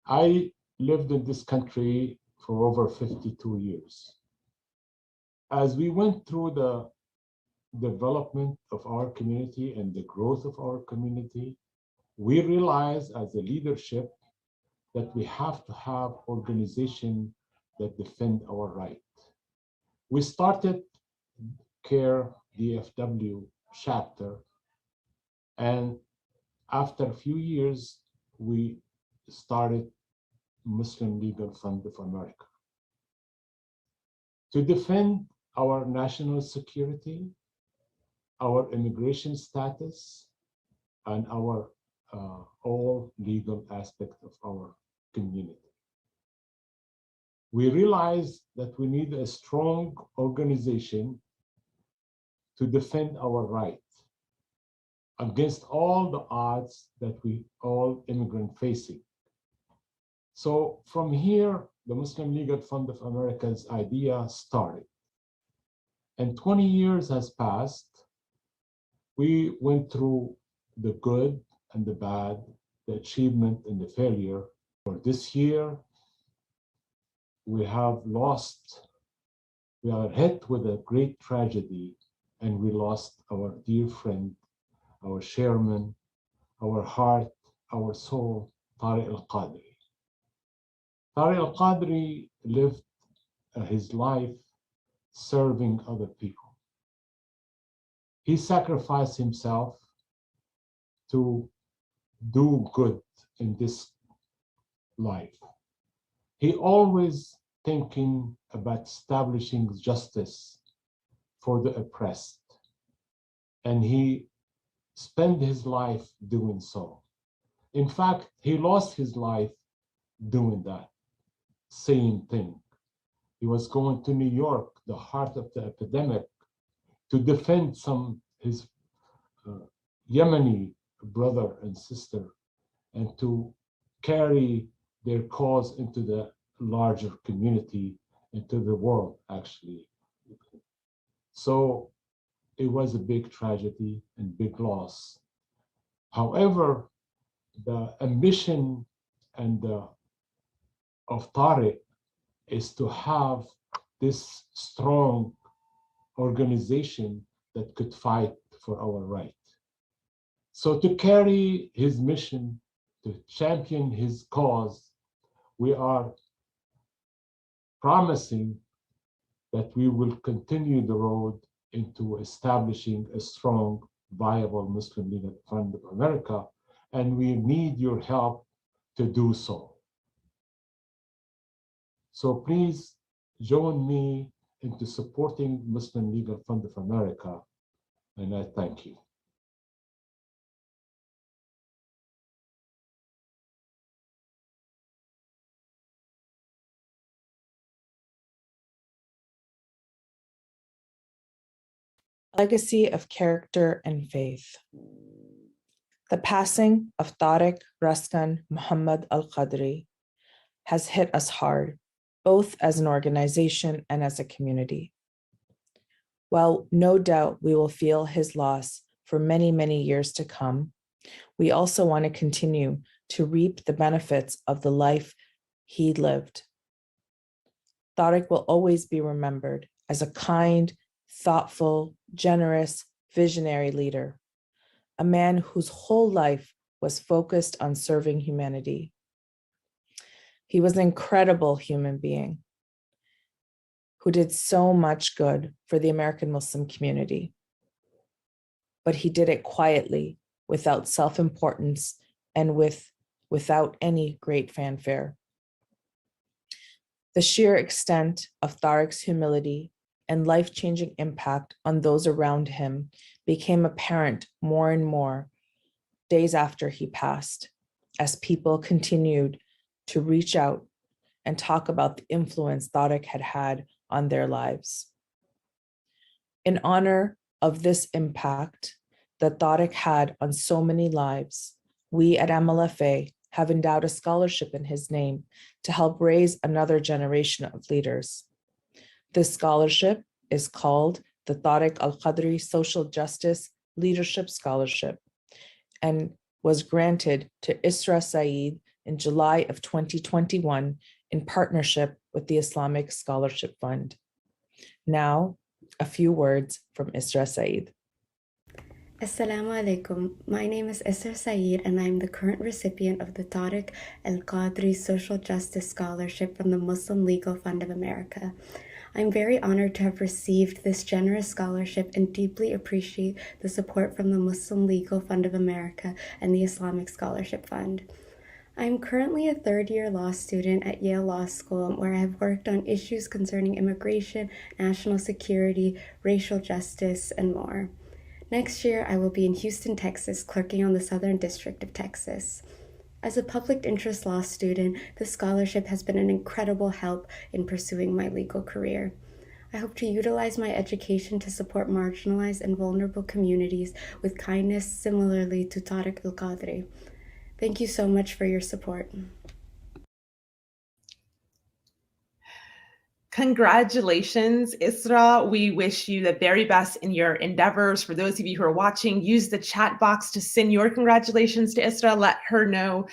I lived in this country for over 52 years. As we went through the development of our community and the growth of our community, we realized as a leadership that we have to have organizations that defend our right. We started CARE DFW chapter, and after a few years, we started Muslim Legal Fund of America to defend our national security, our immigration status, and our all legal aspect of our community. We realized that we need a strong organization to defend our rights against all the odds that we all immigrant facing. So from here, the Muslim Legal Fund of America's idea started. And 20 years has passed. We went through the good and the bad, the achievement and the failure. For this year, we have lost, we are hit with a great tragedy, and we lost our dear friend, our chairman, our heart, our soul, Tarek Al-Kadri. Tarek Al-Kadri lived his life serving other people. He sacrificed himself to do good in this life. He always thinking about establishing justice for the oppressed, and he spent his life doing so. In fact, he lost his life doing that same thing. He was going to New York, the heart of the epidemic, to defend his Yemeni brother and sister, and to carry their cause into the larger community, into the world, actually. So it was a big tragedy and big loss. However, the ambition and of Tarek is to have this strong organization that could fight for our right. So to carry his mission, to champion his cause, we are promising that we will continue the road into establishing a strong, viable Muslim Legal Fund of America, and we need your help to do so. So please join me into supporting Muslim Legal Fund of America, and I thank you. Legacy of character and faith. The passing of Tarek Raskan Muhammad Al-Kadri has hit us hard, both as an organization and as a community. While no doubt we will feel his loss for many, many years to come, we also want to continue to reap the benefits of the life he lived. Tarek will always be remembered as a kind, thoughtful, generous, visionary leader, a man whose whole life was focused on serving humanity. He was an incredible human being who did so much good for the American Muslim community. But he did it quietly, without self-importance, and without any great fanfare. The sheer extent of Tarek's humility and life-changing impact on those around him became apparent more and more days after he passed, as people continued to reach out and talk about the influence Tarek had had on their lives. In honor of this impact that Tarek had on so many lives, we at MLFA have endowed a scholarship in his name to help raise another generation of leaders. This scholarship is called the Tarek Al-Kadri Social Justice Leadership Scholarship and was granted to Isra Saeed in July of 2021 in partnership with the Islamic Scholarship Fund. Now, a few words from Isra Saeed. Assalamu alaikum. My name is Isra Saeed and I'm the current recipient of the Tarek Al-Kadri Social Justice Scholarship from the Muslim Legal Fund of America. I'm very honored to have received this generous scholarship and deeply appreciate the support from the Muslim Legal Fund of America and the Islamic Scholarship Fund. I'm currently a third-year law student at Yale Law School, where I have worked on issues concerning immigration, national security, racial justice, and more. Next year, I will be in Houston, Texas, clerking on the Southern District of Texas. As a public interest law student, this scholarship has been an incredible help in pursuing my legal career. I hope to utilize my education to support marginalized and vulnerable communities with kindness, similarly to Tarek Al-Kadri. Thank you so much for your support. Congratulations, Isra. We wish you the very best in your endeavors. For those of you who are watching, use the chat box to send your congratulations to Isra. Let her know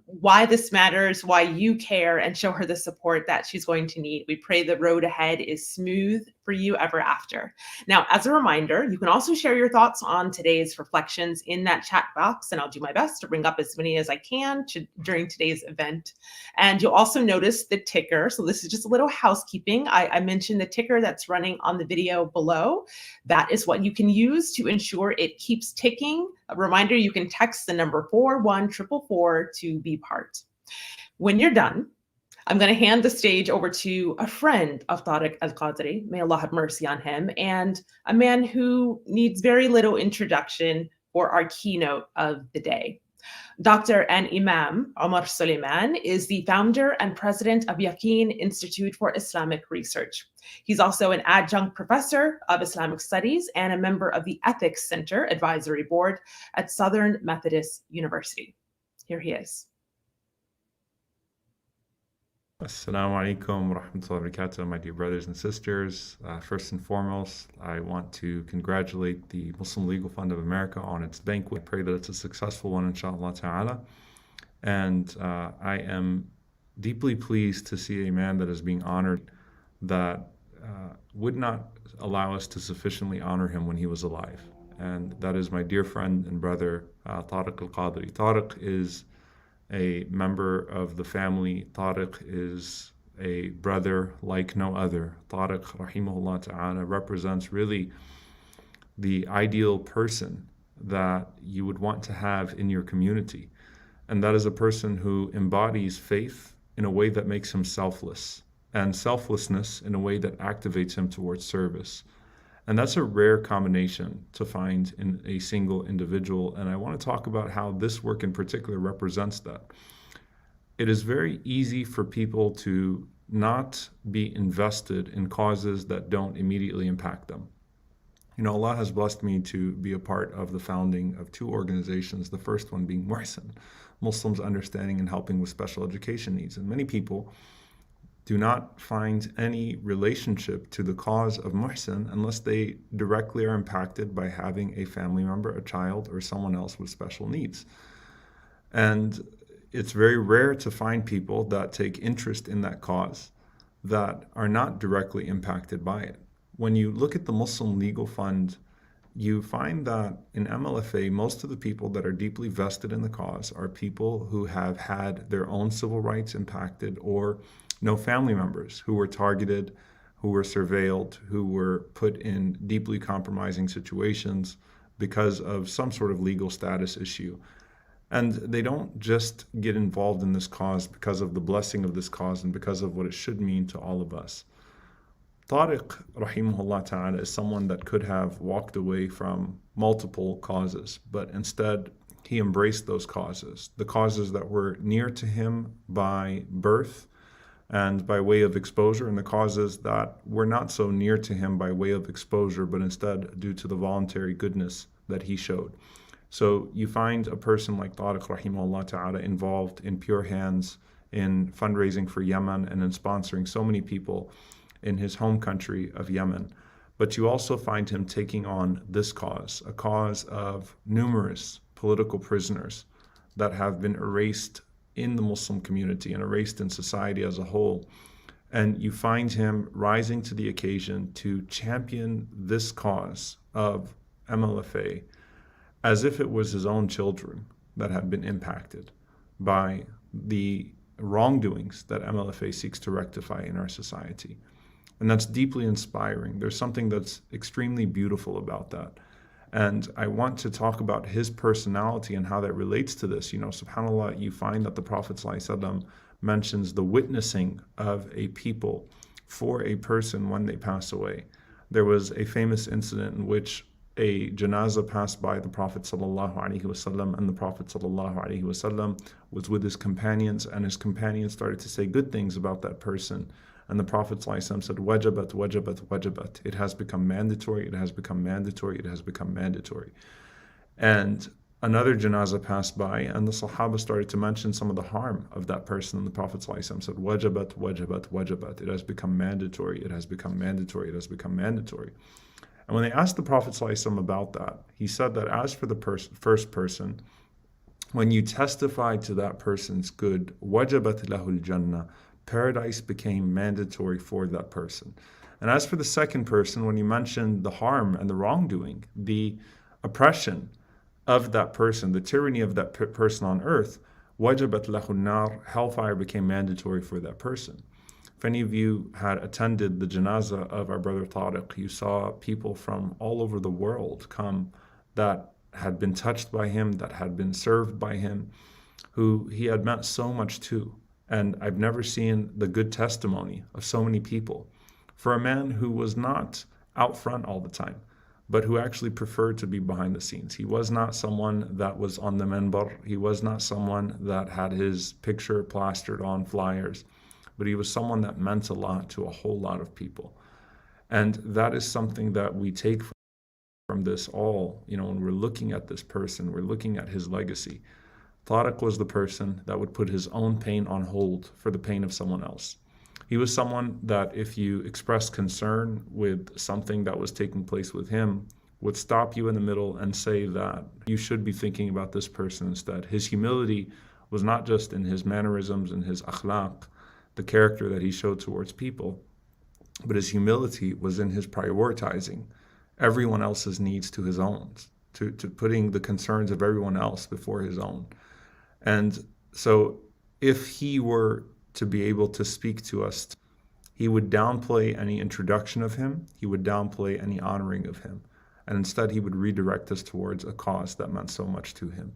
why this matters, why you care, and show her the support that she's going to need. We pray the road ahead is smooth for you ever after. Now, as a reminder, you can also share your thoughts on today's reflections in that chat box, and I'll do my best to bring up as many as I can during today's event. And you'll also notice the ticker. So this is just a little housekeeping. I mentioned the ticker that's running on the video below. That is what you can use to ensure it keeps ticking. A reminder, you can text the number 41444 to be part. When you're done, I'm going to hand the stage over to a friend of Tarek Al-Kadri, may Allah have mercy on him, and a man who needs very little introduction for our keynote of the day. Dr. and Imam Omar Suleiman is the founder and president of Yaqeen Institute for Islamic Research. He's also an adjunct professor of Islamic Studies and a member of the Ethics Center Advisory Board at Southern Methodist University. Here he is. Assalamu alaikum wa rahmatullahi wa barakatuh, my dear brothers and sisters. First and foremost, I want to congratulate the Muslim Legal Fund of America on its banquet. I pray that it's a successful one, inshallah ta'ala. And I am deeply pleased to see a man that is being honored that would not allow us to sufficiently honor him when he was alive. And that is my dear friend and brother, Tarek Al-Kadri. Tarek is a member of the family. Tarek is a brother like no other. Tarek, rahimahullah ta'ala, represents really the ideal person that you would want to have in your community. And that is a person who embodies faith in a way that makes him selfless, and selflessness in a way that activates him towards service. And that's a rare combination to find in a single individual. And I want to talk about how this work in particular represents that. It is very easy for people to not be invested in causes that don't immediately impact them. You know, Allah has blessed me to be a part of the founding of two organizations, the first one being Marino, Muslims Understanding and Helping with Special Education Needs. And many people do not find any relationship to the cause of Muhsin unless they directly are impacted by having a family member, a child, or someone else with special needs. And it's very rare to find people that take interest in that cause that are not directly impacted by it. When you look at the Muslim Legal Fund, you find that in MLFA, most of the people that are deeply vested in the cause are people who have had their own civil rights impacted or know family members who were targeted, who were surveilled, who were put in deeply compromising situations because of some sort of legal status issue. And they don't just get involved in this cause because of the blessing of this cause and because of what it should mean to all of us. Tarek, rahimahullah ta'ala, is someone that could have walked away from multiple causes, but instead he embraced those causes, the causes that were near to him by birth and by way of exposure, and the causes that were not so near to him by way of exposure, but instead due to the voluntary goodness that he showed. So you find a person like Tarek, rahimahullah ta'ala, involved in pure hands in fundraising for Yemen and in sponsoring so many people in his home country of Yemen. But you also find him taking on this cause, a cause of numerous political prisoners that have been erased in the Muslim community and erased in society as a whole. And you find him rising to the occasion to champion this cause of MLFA as if it was his own children that have been impacted by the wrongdoings that MLFA seeks to rectify in our society. And that's deeply inspiring. There's something that's extremely beautiful about that. And I want to talk about his personality and how that relates to this. You know, subhanAllah, you find that the Prophet ﷺ mentions the witnessing of a people for a person when they pass away. There was a famous incident in which a janazah passed by the Prophet ﷺ, and the Prophet ﷺ was with his companions, and his companions started to say good things about that person. And the Prophet ﷺ said, wajabat, wajabat, wajabat. It has become mandatory, it has become mandatory, it has become mandatory. And another janazah passed by, and the Sahaba started to mention some of the harm of that person. And the Prophet ﷺ said, wajabat, wajabat, wajabat. It has become mandatory, it has become mandatory, it has become mandatory. And when they asked the Prophet ﷺ about that, he said that as for the first person, when you testify to that person's good, wajabat lahul jannah, paradise became mandatory for that person. And as for the second person, when you mentioned the harm and the wrongdoing, the oppression of that person, the tyranny of that person on earth, wajabat lahun nar, hellfire became mandatory for that person. If any of you had attended the janazah of our brother Tarek, you saw people from all over the world come that had been touched by him, that had been served by him, who he had meant so much to. And I've never seen the good testimony of so many people for a man who was not out front all the time, but who actually preferred to be behind the scenes. He was not someone that was on the minbar. He was not someone that had his picture plastered on flyers, but he was someone that meant a lot to a whole lot of people. And that is something that we take from this all, you know, when we're looking at this person, we're looking at his legacy. Tarek was the person that would put his own pain on hold for the pain of someone else. He was someone that if you expressed concern with something that was taking place with him, would stop you in the middle and say that you should be thinking about this person instead. His humility was not just in his mannerisms and his akhlaq, the character that he showed towards people, but his humility was in his prioritizing everyone else's needs to his own, to putting the concerns of everyone else before his own. And so if he were to be able to speak to us, he would downplay any introduction of him, he would downplay any honoring of him, and instead he would redirect us towards a cause that meant so much to him.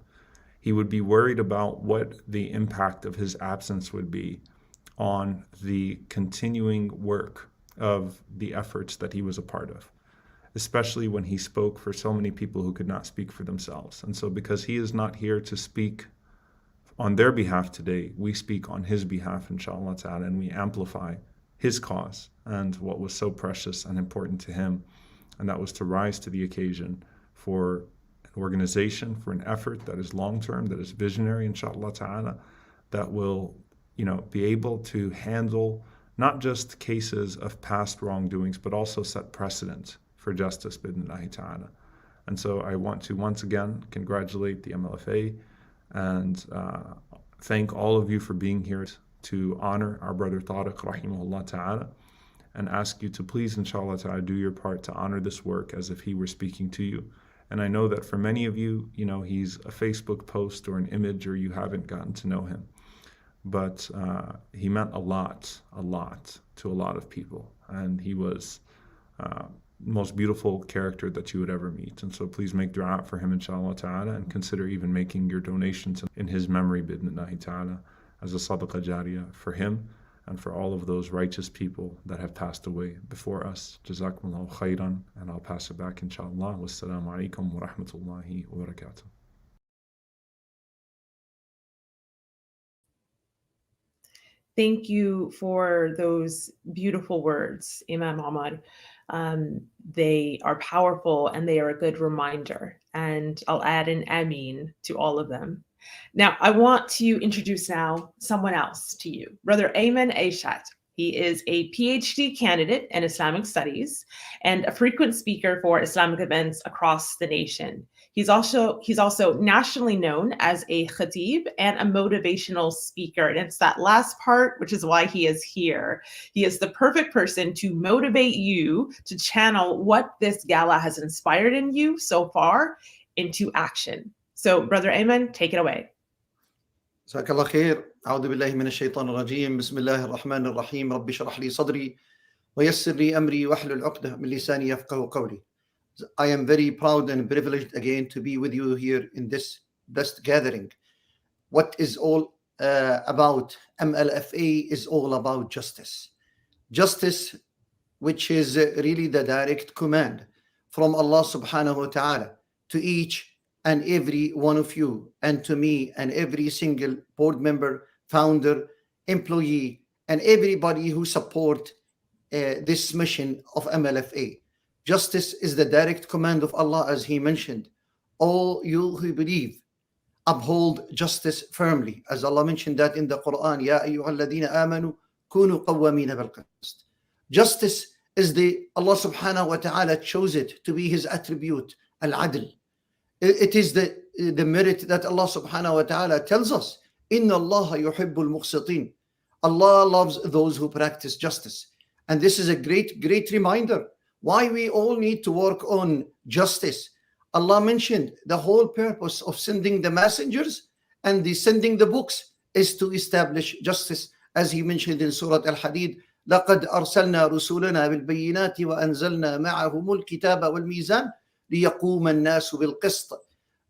He would be worried about what the impact of his absence would be on the continuing work of the efforts that he was a part of, especially when he spoke for so many people who could not speak for themselves. And so because he is not here to speak on their behalf today, we speak on his behalf, inshallah ta'ala, and we amplify his cause and what was so precious and important to him, and that was to rise to the occasion for an organization, for an effort that is long-term, that is visionary, inshallah ta'ala, that will, you know, be able to handle not just cases of past wrongdoings, but also set precedent for justice, bidnillahi ta'ala. And so I want to once again congratulate the MLFA and thank all of you for being here to honor our brother Tarek rahimahullah ta'ala and ask you to please, inshallah ta'ala, do your part to honor this work as if he were speaking to you. And I know that for many of you, he's a Facebook post or an image, or you haven't gotten to know him. But he meant a lot to a lot of people. And he was most beautiful character that you would ever meet. And so please make dua for him, inshallah ta'ala, and consider even making your donations in his memory, bidnillahi ta'ala, as a sadaqah jariyah for him and for all of those righteous people that have passed away before us. Jazakumullahu khairan. And I'll pass it back, inshallah. Wassalamu alaikum wa rahmatullahi wa barakatuh. Thank you for those beautiful words, Imam Ahmad. They are powerful and they are a good reminder. And I'll add an Ameen to all of them. Now, I want to introduce now someone else to you, Brother Ayman Aishat. He is a PhD candidate in Islamic studies and a frequent speaker for Islamic events across the nation. He's also nationally known as a khatib and a motivational speaker. And it's that last part, which is why he is here. He is the perfect person to motivate you to channel what this gala has inspired in you so far into action. So, Brother Ayman, take it away. جزاك الله خير. أعوذ بالله من الشيطان الرجيم. بسم الله الرحمن الرحيم. رب اشرح لي صدري ويسر لي أمري واحلل عقدة من لساني يفقهوا قولي. I am very proud and privileged again to be with you here in this best gathering. What is all about MLFA is all about justice. Justice, which is really the direct command from Allah subhanahu wa ta'ala to each and every one of you, and to me and every single board member, founder, employee, and everybody who support this mission of MLFA. Justice is the direct command of Allah, as he mentioned. All you who believe, uphold justice firmly, as Allah mentioned that in the Quran. Ya ayyuhalladhina amanu kunu qawwamina bil qist. Justice is Allah subhanahu wa ta'ala chose it to be his attribute, al-adl. It is the merit that Allah subhanahu wa ta'ala tells us. Inna Allah yuhibbul muqsitin. Allah loves those who practice justice. And this is a great reminder why we all need to work on justice. Allah mentioned the whole purpose of sending the messengers and sending the books is to establish justice, as he mentioned in Surah Al-Hadid. لَقَدْ أَرْسَلْنَا رُسُولَنَا بِالْبَيِّنَاتِ وَأَنزَلْنَا مَعَهُمُ الْكِتَابَ وَالْمِيزَانَ لِيَقُومَ النَّاسُ بِالْقِسْطِ.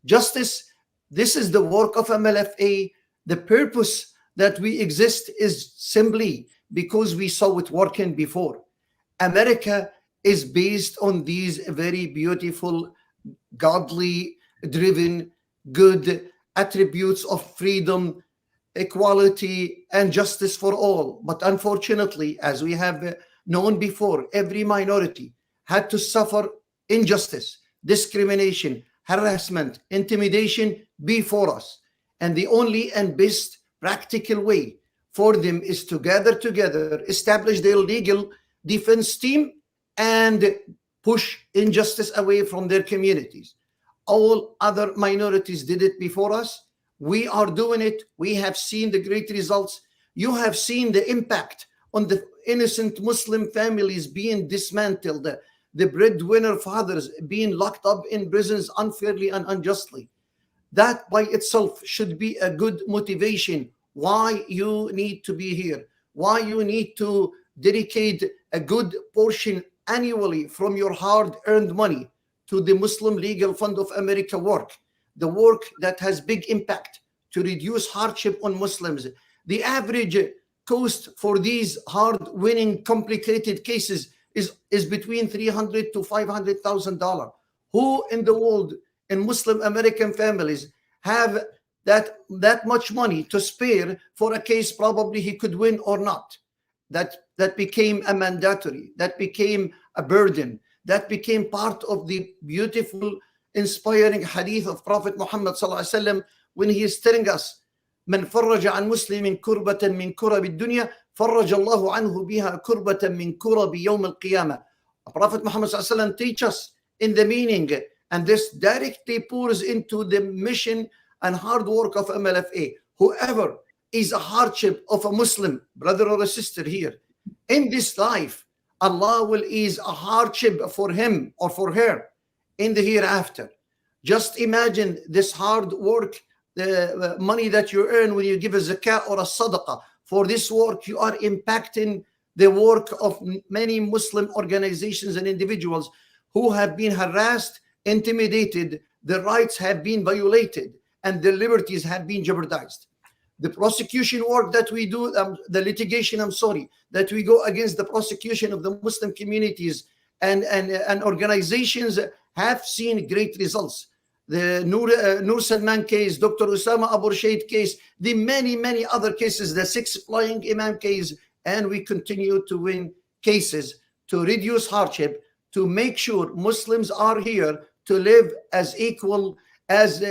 Justice, this is the work of MLFA. The purpose that we exist is simply because we saw it working before. America is based on these very beautiful, godly, driven, good attributes of freedom, equality, and justice for all. But unfortunately, as we have known before, every minority had to suffer injustice, discrimination, harassment, intimidation before us. And the only and best practical way for them is to gather together, establish their legal defense team, and push injustice away from their communities. All other minorities did it before us. We are doing it. We have seen the great results. You have seen the impact on the innocent Muslim families being dismantled, the breadwinner fathers being locked up in prisons unfairly and unjustly. That by itself should be a good motivation why you need to be here, why you need to dedicate a good portion annually from your hard-earned money to the Muslim Legal Fund of America work, the work that has big impact to reduce hardship on Muslims. The average cost for these hard-winning, complicated cases is between $300,000 to $500,000. Who in the world, in Muslim American families, have that much money to spare for a case probably he could win or not? That became a mandatory, that became a burden, that became part of the beautiful, inspiring hadith of Prophet Muhammad ﷺ when he is telling us, من فرج عن مسلم كربة من كرب الدنيا فرج الله عنه بها كربة من كرب يوم القيامة. Prophet Muhammad ﷺ teach us in the meaning, and this directly pours into the mission and hard work of MLFA. Whoever is a hardship of a Muslim brother or a sister here in this life, Allah will ease a hardship for him or for her in the hereafter. Just imagine this hard work, the money that you earn when you give a zakat or a sadaqah. For this work, you are impacting the work of many Muslim organizations and individuals who have been harassed, intimidated, their rights have been violated, and their liberties have been jeopardized. The prosecution work that we do, the litigation, that we go against the prosecution of the Muslim communities and organizations have seen great results. The Nur Salman case, Dr. Osama Abu Rasheed case, the many other cases, the 6 flying imam case, and we continue to win cases to reduce hardship, to make sure Muslims are here to live as equal as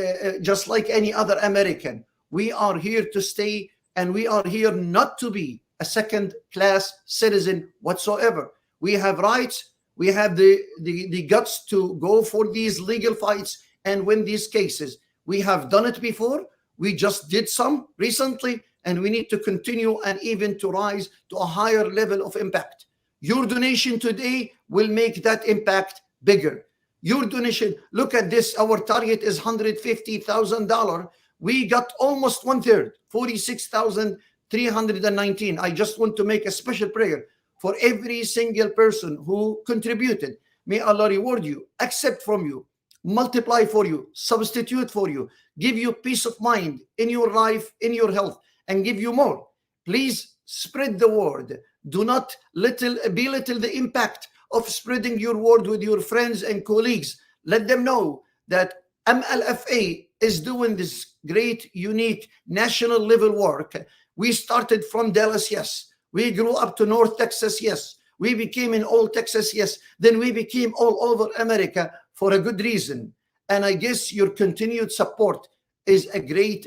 just like any other American. We are here to stay, and we are here not to be a second-class citizen whatsoever. We have rights. We have the guts to go for these legal fights and win these cases. We have done it before. We just did some recently, and we need to continue and even to rise to a higher level of impact. Your donation today will make that impact bigger. Your donation, look at this, our target is $150,000. We got almost 1/3, 46,319. I just want to make a special prayer for every single person who contributed. May Allah reward you, accept from you, multiply for you, substitute for you, give you peace of mind in your life, in your health, and give you more. Please spread the word. Do not belittle the impact of spreading your word with your friends and colleagues. Let them know that MLFA is doing this great, unique, national level work. We started from Dallas, yes. We grew up to North Texas, yes. We became in all Texas, yes. Then we became all over America for a good reason. And I guess your continued support is a great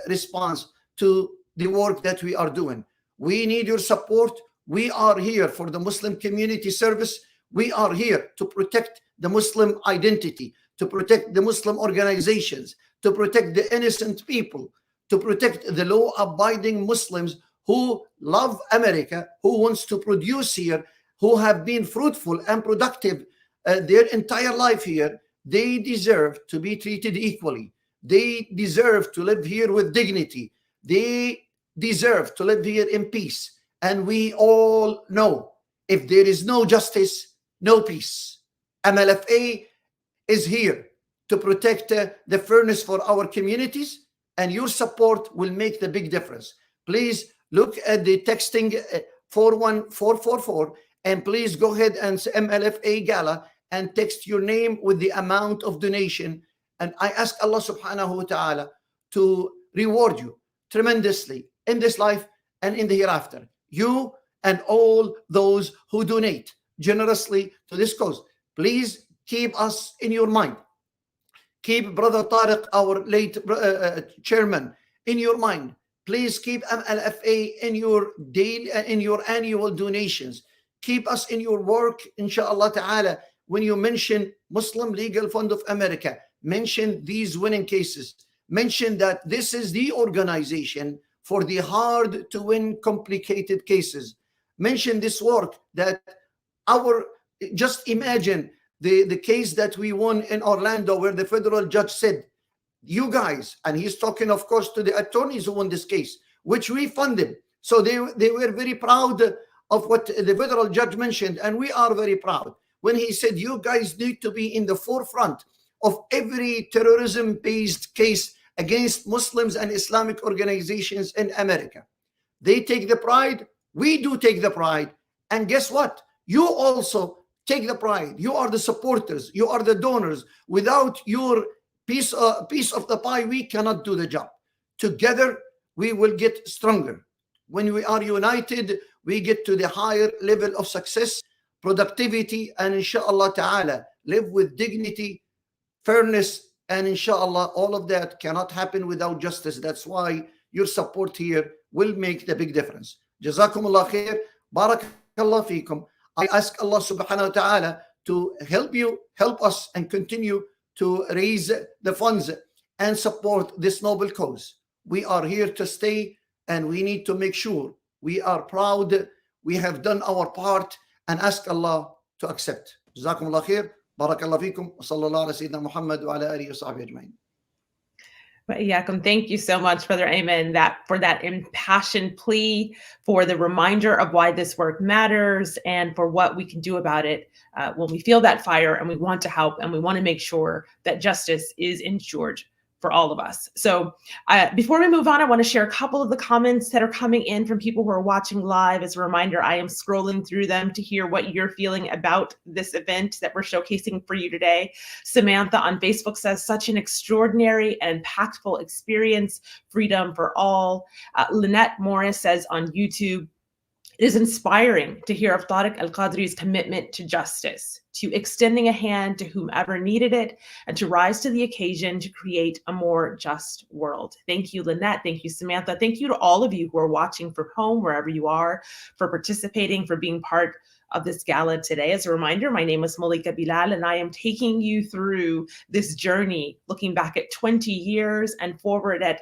response to the work that we are doing. We need your support. We are here for the Muslim community service. We are here to protect the Muslim identity, to protect the Muslim organizations, to protect the innocent people, to protect the law-abiding Muslims who love America, who wants to produce here, who have been fruitful and productive their entire life here. They deserve to be treated equally. They deserve to live here with dignity. They deserve to live here in peace. And we all know if there is no justice, no peace. MLFA is here to protect the fairness for our communities, and your support will make the big difference. Please look at the texting 41444, and please go ahead and MLFA Gala and text your name with the amount of donation. And I ask Allah subhanahu wa ta'ala to reward you tremendously in this life and in the hereafter. You and all those who donate generously to this cause. Please keep us in your mind. Keep Brother Tarek, our late chairman, in your mind. Please keep MLFA in your daily, in your annual donations. Keep us in your work, inshallah ta'ala. When you mention Muslim Legal Fund of America, mention these winning cases. Mention that this is the organization for the hard to win complicated cases. Mention this work that just imagine the case that we won in Orlando where the federal judge said, you guys, and he's talking of course to the attorneys who won this case, which we funded. So they were very proud of what the federal judge mentioned, and we are very proud when he said, you guys need to be in the forefront of every terrorism-based case against Muslims and Islamic organizations in America. They take the pride, we do take the pride, and guess what? You also take the pride. You are the supporters, you are the donors. Without your piece of the pie, we cannot do the job. Together, we will get stronger. When we are united, we get to the higher level of success, productivity, and inshallah ta'ala, live with dignity, fairness, and inshallah, all of that cannot happen without justice. That's why your support here will make the big difference. Jazakumullah khair. Barakallah feekum. I ask Allah subhanahu wa ta'ala to help us and continue to raise the funds and support this noble cause. We are here to stay, and we need to make sure we are proud, we have done our part, and ask Allah to accept. جزاكم الله خير. بارك الله فيكم. وصلى الله على سيدنا محمد وعلى آله وصحبه أجمعين. Yakum, thank you so much, Brother Ayman, for that impassioned plea, for the reminder of why this work matters, and for what we can do about it when we feel that fire and we want to help and we want to make sure that justice is ensured for all of us. So before we move on, I want to share a couple of the comments that are coming in from people who are watching live. As a reminder, I am scrolling through them to hear what you're feeling about this event that we're showcasing for you today. Samantha on Facebook says, such an extraordinary and impactful experience, freedom for all. Lynette Morris says on YouTube, it is inspiring to hear of Tarek Al-Kadri's commitment to justice, to extending a hand to whomever needed it, and to rise to the occasion to create a more just world. Thank you, Lynette. Thank you, Samantha. Thank you to all of you who are watching from home, wherever you are, for participating, for being part of this gala today. As a reminder, my name is Malika Bilal, and I am taking you through this journey, looking back at 20 years and forward at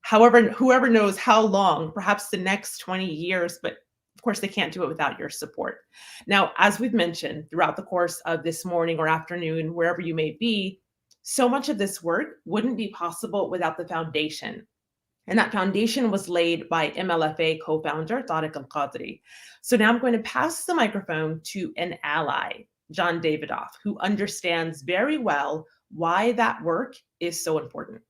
whoever knows how long, perhaps the next 20 years, but of course they can't do it without your support. Now, as we've mentioned throughout the course of this morning or afternoon, wherever you may be, so much of this work wouldn't be possible without the foundation. And that foundation was laid by MLFA co-founder Tarek Al-Kadri. So now I'm going to pass the microphone to an ally, John Davidoff, who understands very well why that work is so important.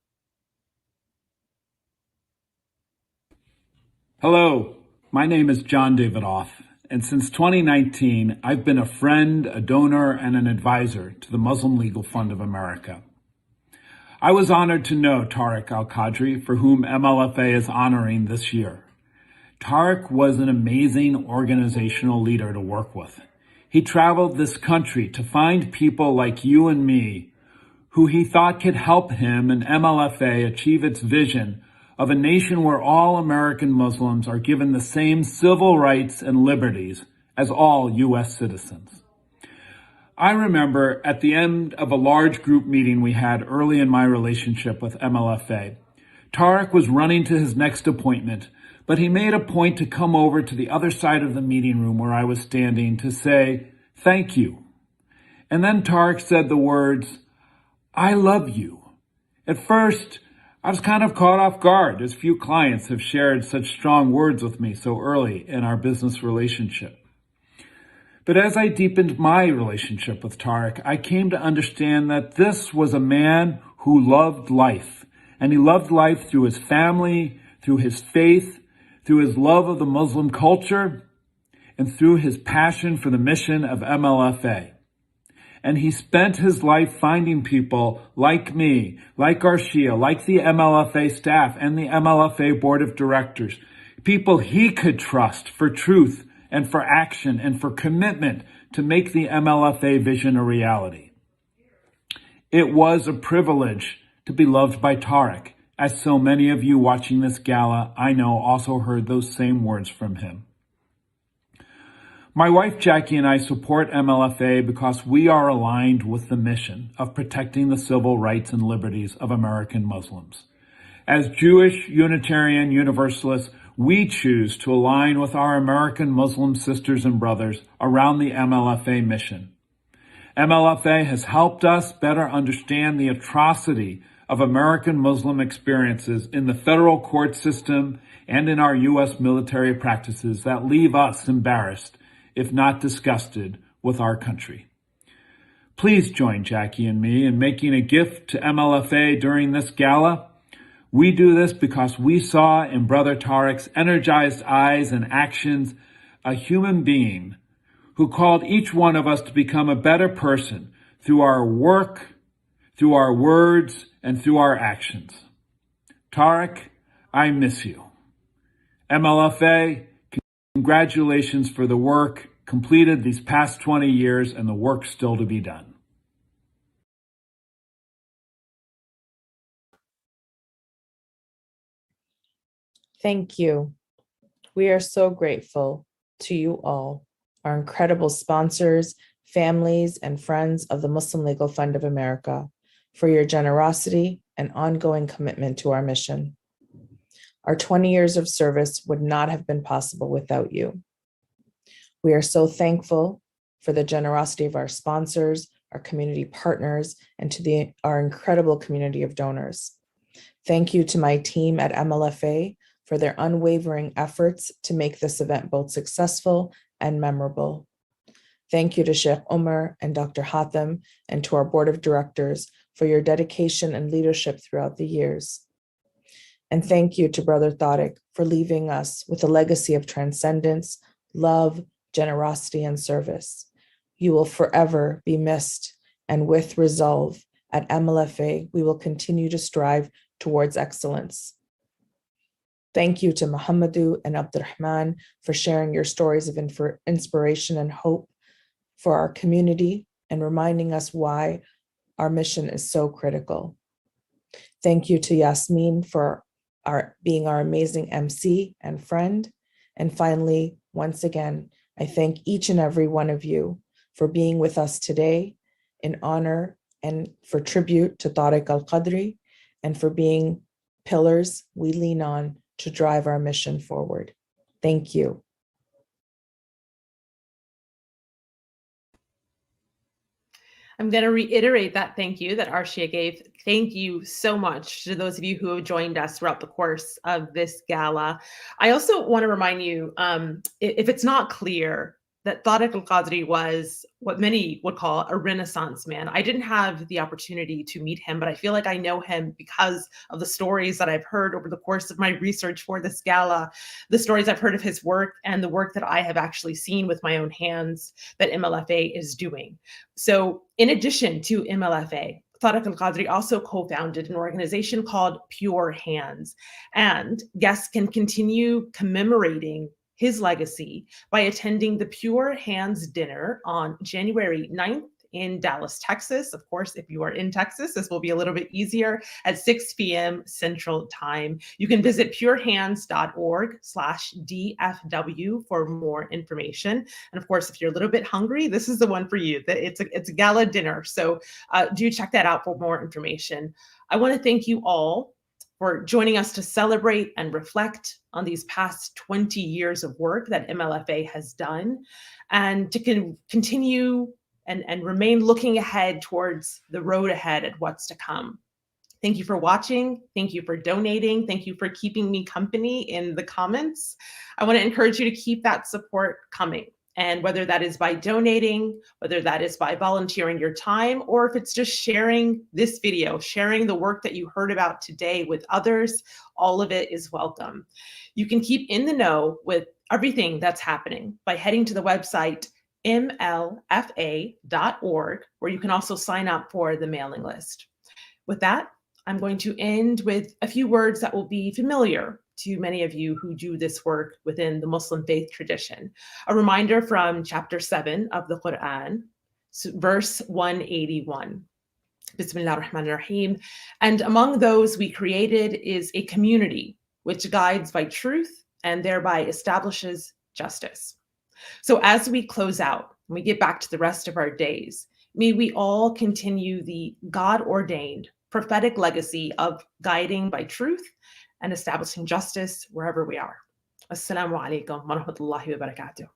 Hello, my name is John Davidoff, and since 2019, I've been a friend, a donor, and an advisor to the Muslim Legal Fund of America. I was honored to know Tarek Al-Kadri, for whom MLFA is honoring this year. Tarek was an amazing organizational leader to work with. He traveled this country to find people like you and me who he thought could help him and MLFA achieve its vision of a nation where all American Muslims are given the same civil rights and liberties as all U.S. citizens. I remember at the end of a large group meeting we had early in my relationship with MLFA, Tarek was running to his next appointment, but he made a point to come over to the other side of the meeting room where I was standing to say, "Thank you." And then Tarek said the words, "I love you." At first, I was kind of caught off guard, as few clients have shared such strong words with me so early in our business relationship. But as I deepened my relationship with Tarek, I came to understand that this was a man who loved life. And he loved life through his family, through his faith, through his love of the Muslim culture, and through his passion for the mission of MLFA. And he spent his life finding people like me, like Arshia, like the MLFA staff and the MLFA board of directors, people he could trust for truth and for action and for commitment to make the MLFA vision a reality. It was a privilege to be loved by Tarek, as so many of you watching this gala, I know, also heard those same words from him. My wife Jackie and I support MLFA because we are aligned with the mission of protecting the civil rights and liberties of American Muslims. As Jewish, Unitarian, Universalists, we choose to align with our American Muslim sisters and brothers around the MLFA mission. MLFA has helped us better understand the atrocity of American Muslim experiences in the federal court system and in our U.S. military practices that leave us embarrassed, if not disgusted, with our country. Please join Jackie and me in making a gift to MLFA during this gala. We do this because we saw in Brother Tarek's energized eyes and actions a human being who called each one of us to become a better person through our work, through our words, and through our actions. Tarek, I miss you. MLFA, congratulations for the work completed these past 20 years and the work still to be done. Thank you. We are so grateful to you all, our incredible sponsors, families, and friends of the Muslim Legal Fund of America, for your generosity and ongoing commitment to our mission. Our 20 years of service would not have been possible without you. We are so thankful for the generosity of our sponsors, our community partners, and to our incredible community of donors. Thank you to my team at MLFA for their unwavering efforts to make this event both successful and memorable. Thank you to Sheikh Omar and Dr. Hatem and to our board of directors for your dedication and leadership throughout the years. And thank you to Brother Tarek for leaving us with a legacy of transcendence, love, generosity, and service. You will forever be missed, and with resolve at MLFA, we will continue to strive towards excellence. Thank you to Muhammadu and Abdurrahman for sharing your stories of inspiration and hope for our community and reminding us why our mission is so critical. Thank you to Yasmin for being our amazing MC and friend. And finally, once again, I thank each and every one of you for being with us today in honor and for tribute to Tarek Al-Kadri and for being pillars we lean on to drive our mission forward. Thank you. I'm going to reiterate that thank you that Arshia gave. Thank you so much to those of you who have joined us throughout the course of this gala. I also want to remind you, if it's not clear, that Tarek Al-Kadri was what many would call a Renaissance man. I didn't have the opportunity to meet him, but I feel like I know him because of the stories that I've heard over the course of my research for this gala, the stories I've heard of his work and the work that I have actually seen with my own hands that MLFA is doing. So in addition to MLFA, Tarek Al-Kadri also co-founded an organization called Pure Hands, and guests can continue commemorating his legacy by attending the Pure Hands dinner on January 9th in Dallas, Texas. Of course, if you are in Texas, this will be a little bit easier at 6 p.m. Central Time. You can visit purehands.org/DFW for more information. And of course, if you're a little bit hungry, this is the one for you. It's a gala dinner. So do check that out for more information. I want to thank you all for joining us to celebrate and reflect on these past 20 years of work that MLFA has done, and to continue and remain looking ahead towards the road ahead at what's to come. Thank you for watching. Thank you for donating. Thank you for keeping me company in the comments. I want to encourage you to keep that support coming. And whether that is by donating, whether that is by volunteering your time, or if it's just sharing this video, sharing the work that you heard about today with others, all of it is welcome. You can keep in the know with everything that's happening by heading to the website MLFA.org, where you can also sign up for the mailing list. With that, I'm going to end with a few words that will be familiar to many of you who do this work within the Muslim faith tradition. A reminder from chapter 7 of the Quran, verse 181. Bismillah ar-Rahman ar-Rahim. And among those we created is a community which guides by truth and thereby establishes justice. So as we close out and we get back to the rest of our days, may we all continue the God-ordained prophetic legacy of guiding by truth and establishing justice wherever we are. Assalamu alaikum wa rahmatullahi wa barakatuh.